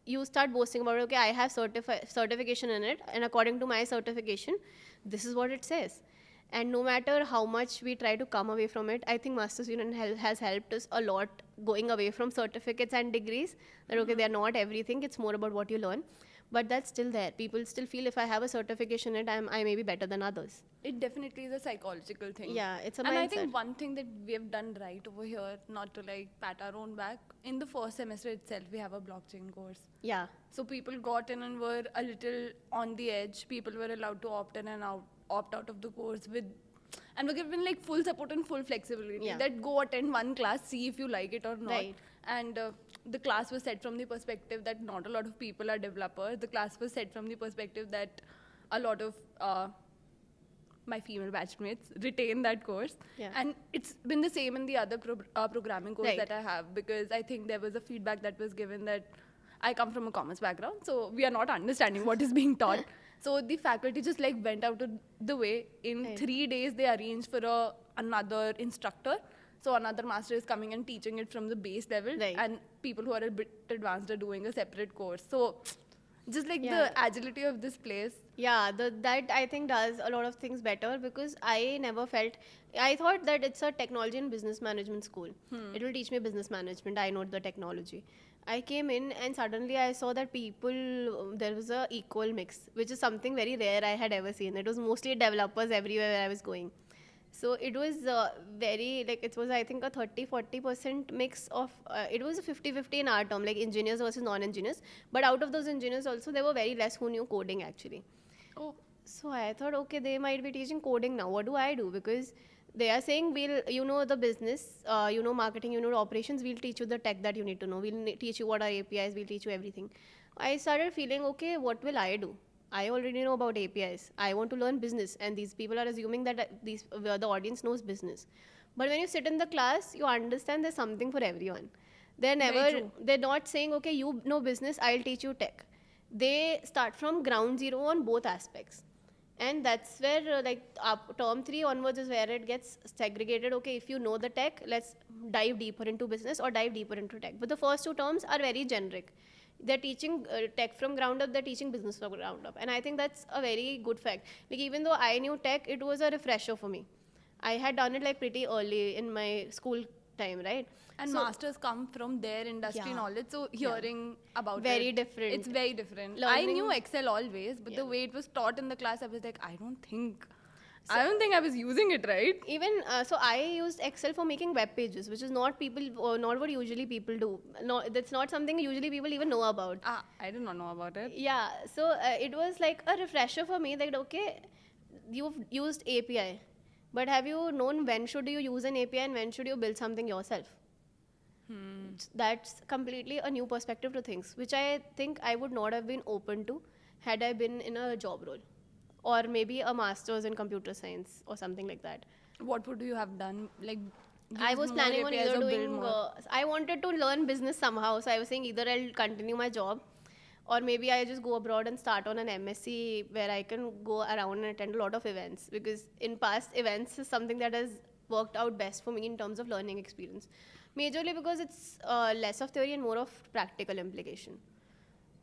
you start boasting about, okay, I have certification in it, and according to my certification, this is what it says. And no matter how much we try to come away from it, I think Masters Union has helped us a lot, going away from certificates and degrees. That okay, they're not everything. It's more about what you learn. But that's still there. People still feel if I have a certification in it, I may be better than others. It definitely is a psychological thing. Yeah, it's a And mindset. I think one thing that we have done right over here, not to like pat our own back, in the first semester itself, we have a blockchain course. Yeah. So people got in and were a little on the edge. People were allowed to opt in and opt out of the course and were given like full support and full flexibility. Yeah. That go attend one class, see if you like it or not. Right. And the class was set from the perspective that not a lot of people are developers. The class was set from the perspective that a lot of my female batchmates retain that course. Yeah. And it's been the same in the other programming course Right. that I have, because I think there was a feedback that was given that I come from a commerce background, so we are not understanding what is being taught. So the faculty just like went out of the way. In Right. 3 days, they arranged for another instructor. So another master is coming and teaching it from the base level, Right. and people who are a bit advanced are doing a separate course. So just like Yeah. the agility of this place. Yeah, that I think does a lot of things better, because I never felt, I thought that it's a technology and business management school. It will teach me business management. I know the technology. I came in and suddenly I saw that there was a equal mix, which is something very rare I had ever seen. It was mostly developers everywhere where I was going. So it was very, like, it was I think a 30-40% mix of, it was a 50-50 in our term, like engineers versus non-engineers. But out of those engineers also, there were very less who knew coding actually. Oh, So I thought, okay, they might be teaching coding now. What do I do? Because they are saying, you know the business, you know marketing, you know operations, we'll teach you the tech that you need to know. We'll teach you what are APIs, we'll teach you everything. I started feeling, okay, what will I do? I already know about APIs. I want to learn business, and these people are assuming that the audience knows business. But when you sit in the class, you understand there's something for everyone. They're not saying, okay, you know business, I'll teach you tech. They start from ground zero on both aspects. And that's where term 3 onwards is where it gets segregated. Okay, if you know the tech, let's dive deeper into business or dive deeper into tech. But the first 2 terms are very generic. They're teaching tech from ground up, they're teaching business from ground up. And I think that's a very good fact. Like, even though I knew tech, it was a refresher for me. I had done it like pretty early in my school time, right? and So- masters come from their industry Yeah. knowledge, so hearing about Very it, different. it's very different. I Learning- knew Excel always, but the Yeah. way it was taught in the class, I was like, I don't think I was using it right. Even so I used Excel for making web pages, which is not what usually people do. No, that's not something usually people even know about. I did not know about it. Yeah, so it was like a refresher for me that, okay, you've used API, but have you known when should you use an API and when should you build something yourself? That's completely a new perspective to things, which I think I would not have been open to had I been in a job role, or maybe a master's in computer science or something like that. What would you have done? Like, I use was more planning on APIs either or build doing. more? I wanted to learn business somehow, so I was saying either I'll continue my job, or maybe I just go abroad and start on an MSc where I can go around and attend a lot of events. Because in past, events is something that has worked out best for me in terms of learning experience. Majorly because it's less of theory and more of practical implication.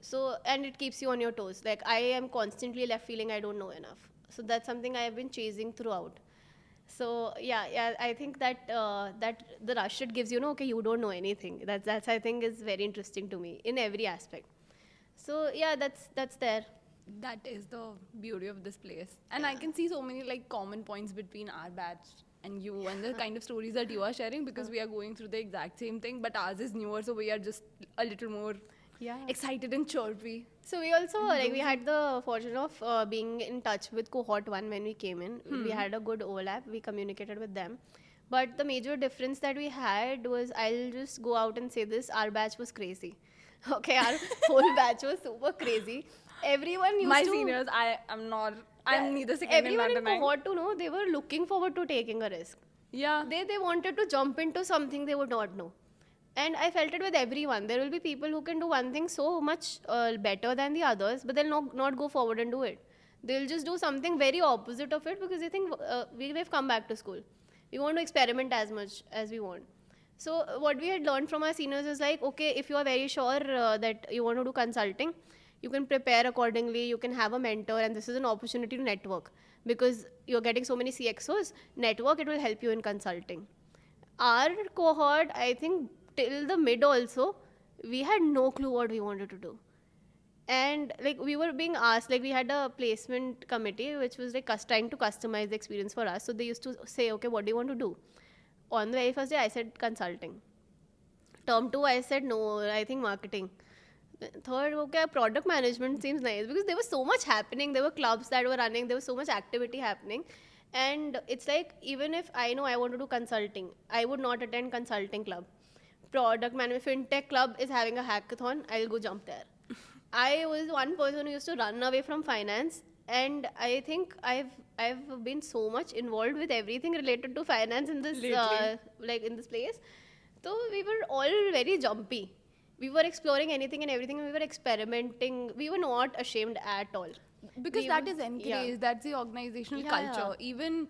So, and it keeps you on your toes. Like, I am constantly left feeling I don't know enough. So that's something I have been chasing throughout. So yeah, I think that that the rush it gives, okay, you don't know anything. That's I think is very interesting to me in every aspect. So yeah, that's there. That is the beauty of this place. And I can see so many like common points between our batch and you, and the kind of stories that you are sharing, because we are going through the exact same thing, but ours is newer, so we are just a little more Yeah. excited and chirpy. So we also we had the fortune of being in touch with Cohort 1 when we came in. We had a good overlap. We communicated with them. But the major difference that we had was, I'll just go out and say this, our batch was crazy. Okay, our whole batch was super crazy. Everyone used My to... seniors, I'm neither second nor Everyone in denying. Cohort 2, no, they were looking forward to taking a risk. Yeah. They wanted to jump into something they would not know. And I felt it with everyone. There will be people who can do one thing so much better than the others, but they'll not go forward and do it. They'll just do something very opposite of it because they think we've come back to school. We want to experiment as much as we want. So what we had learned from our seniors is like, okay, if you are very sure that you want to do consulting, you can prepare accordingly, you can have a mentor, and this is an opportunity to network because you're getting so many CXOs. Network, it will help you in consulting. Our cohort, I think till the mid also, we had no clue what we wanted to do. And like we were being asked, like we had a placement committee which was like trying to customize the experience for us. So they used to say, okay, what do you want to do? On the very first day, I said consulting. Term 2, I said no, I think marketing. Third, okay, product management seems nice because there was so much happening. There were clubs that were running, there was so much activity happening. And it's like, even if I know I want to do consulting, I would not attend consulting club. Product management, fintech club is having a hackathon, I'll go jump there. I was one person who used to run away from finance, and I think I've been so much involved with everything related to finance in this like in this place. So we were all very jumpy. We were exploring anything and everything. We were experimenting. We were not ashamed at all. Because that is encouraged. Yeah. That's the organizational culture. Even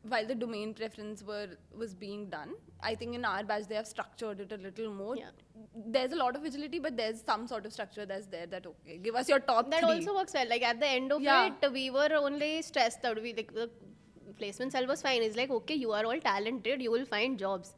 while the domain preference was being done, I think in our batch they have structured it a little more. Yeah. There's a lot of agility, but there's some sort of structure that's there that, okay, give us your top That 3. also works well. Like at the end of it, we were only stressed out. We like the placement cell was fine. It's like, okay, you are all talented, you will find jobs.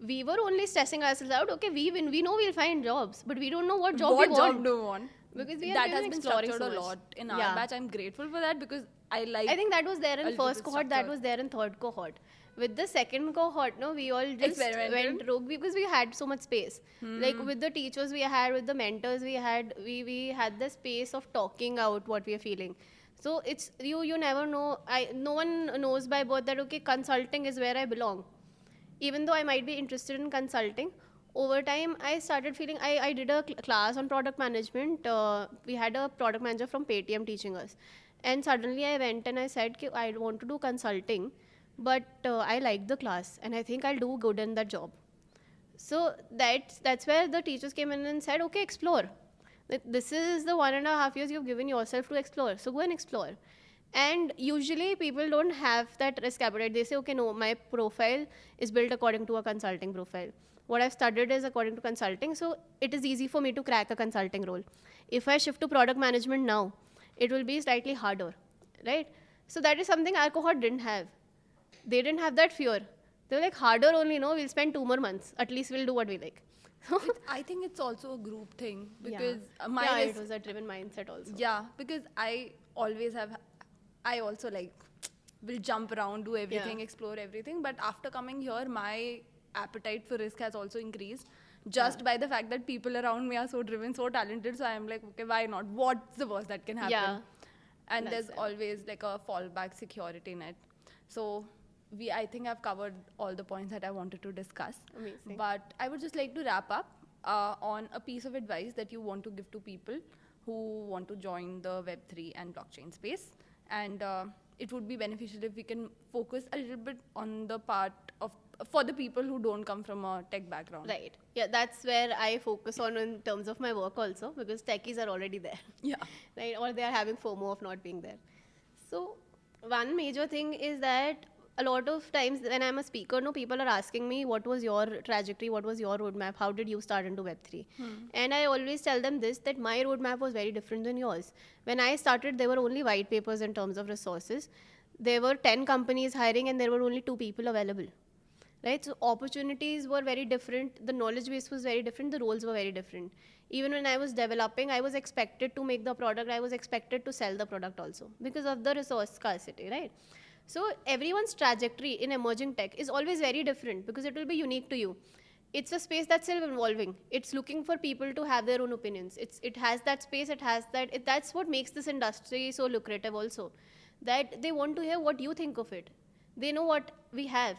We were only stressing ourselves out. Okay, we know we'll find jobs, but we don't know what job we want. What job do you want? Because we that have has been exploring structured so a much. lot in our batch. I'm grateful for that because I think that was there in little first bit cohort, that structured. was there in third cohort. With the second cohort, no, we all just went rogue because we had so much space. Like with the teachers we had, with the mentors we had, we had the space of talking out what we are feeling. So it's you never know. No one knows by birth that okay, consulting is where I belong. Even though I might be interested in consulting, over time I started feeling I did a class on product management. We had a product manager from Paytm teaching us, and suddenly I went and I said I want to do consulting, but I like the class and I think I'll do good in that job. So that's where the teachers came in and said, okay, explore. This is the 1.5 years you've given yourself to explore, so go and explore. And usually people don't have that risk appetite. They say, okay, no, my profile is built according to a consulting profile. What I've studied is according to consulting, so it is easy for me to crack a consulting role. If I shift to product management now, it will be slightly harder, right? So that is something our cohort didn't have. They didn't have that fear. They were like, harder only, no, we'll spend 2 more months. At least we'll do what we like. I think it's also a group thing because it was a driven mindset also. Yeah, because I also like will jump around, do everything, explore everything. But after coming here, my appetite for risk has also increased just by the fact that people around me are so driven, so talented. So I'm like, okay, why not? What's the worst that can happen? Yeah. And there's always like a fallback security net. So I think I've covered all the points that I wanted to discuss. Amazing. But I would just like to wrap up on a piece of advice that you want to give to people who want to join the Web3 and blockchain space. And it would be beneficial if we can focus a little bit on the part of for the people who don't come from a tech background. Right. Yeah, that's where I focus on in terms of my work also, because techies are already there. Yeah. Right? Or they are having FOMO of not being there. So one major thing is that a lot of times when I'm a speaker, people are asking me, what was your trajectory? What was your roadmap? How did you start into Web3? And I always tell them this, that my roadmap was very different than yours. When I started, there were only white papers in terms of resources. There were 10 companies hiring and there were only 2 people available. Right? So opportunities were very different. The knowledge base was very different. The roles were very different. Even when I was developing, I was expected to make the product. I was expected to sell the product also because of the resource scarcity, right? So everyone's trajectory in emerging tech is always very different because it will be unique to you. It's a space that's still evolving. It's looking for people to have their own opinions. It has that space. It has that. That's what makes this industry so lucrative also. That they want to hear what you think of it. They know what we have.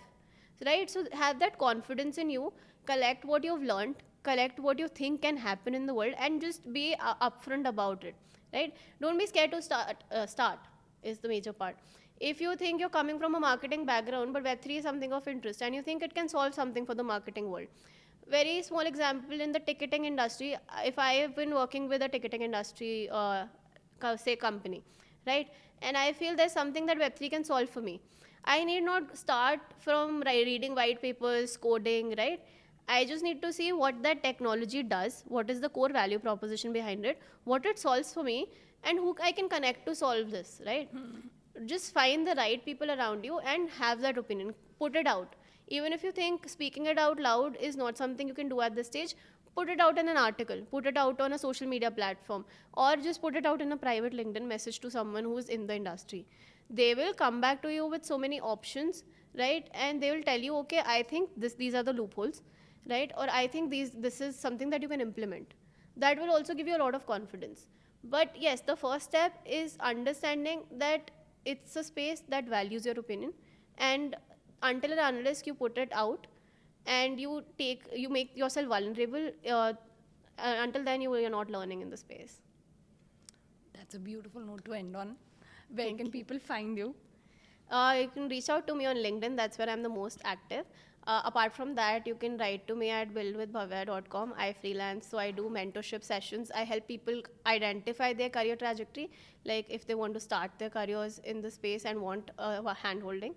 Right? So have that confidence in you, collect what you've learned, collect what you think can happen in the world, and just be upfront about it. Right? Don't be scared to start is the major part. If you think you're coming from a marketing background, but Web3 is something of interest, and you think it can solve something for the marketing world, very small example in the ticketing industry. If I have been working with a ticketing industry, say company, right? And I feel there's something that Web3 can solve for me. I need not start from reading white papers, coding, right? I just need to see what that technology does, what is the core value proposition behind it, what it solves for me, and who I can connect to solve this, right? Just find the right people around you and have that opinion. Put it out. Even if you think speaking it out loud is not something you can do at this stage, put it out in an article, put it out on a social media platform, or just put it out in a private LinkedIn message to someone who is in the industry. They will come back to you with so many options, right? And they will tell you, okay, I think these are the loopholes, right? Or I think this is something that you can implement. That will also give you a lot of confidence. But yes, the first step is understanding that it's a space that values your opinion, and until and unless you put it out and you make yourself vulnerable, until then you're not learning in the space. That's a beautiful note to end on. Where Thank can you. people find you? You can reach out to me on LinkedIn. That's where I'm the most active. Apart from that, you can write to me at buildwithbhavya.com. I freelance, so I do mentorship sessions. I help people identify their career trajectory, like if they want to start their careers in the space and want hand holding.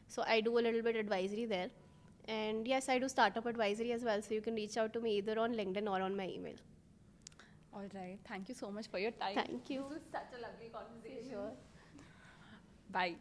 So I do a little bit advisory there. And yes, I do startup advisory as well. So you can reach out to me either on LinkedIn or on my email. All right. Thank you so much for your time. Thank you. This was such a lovely conversation. Sure. Bye.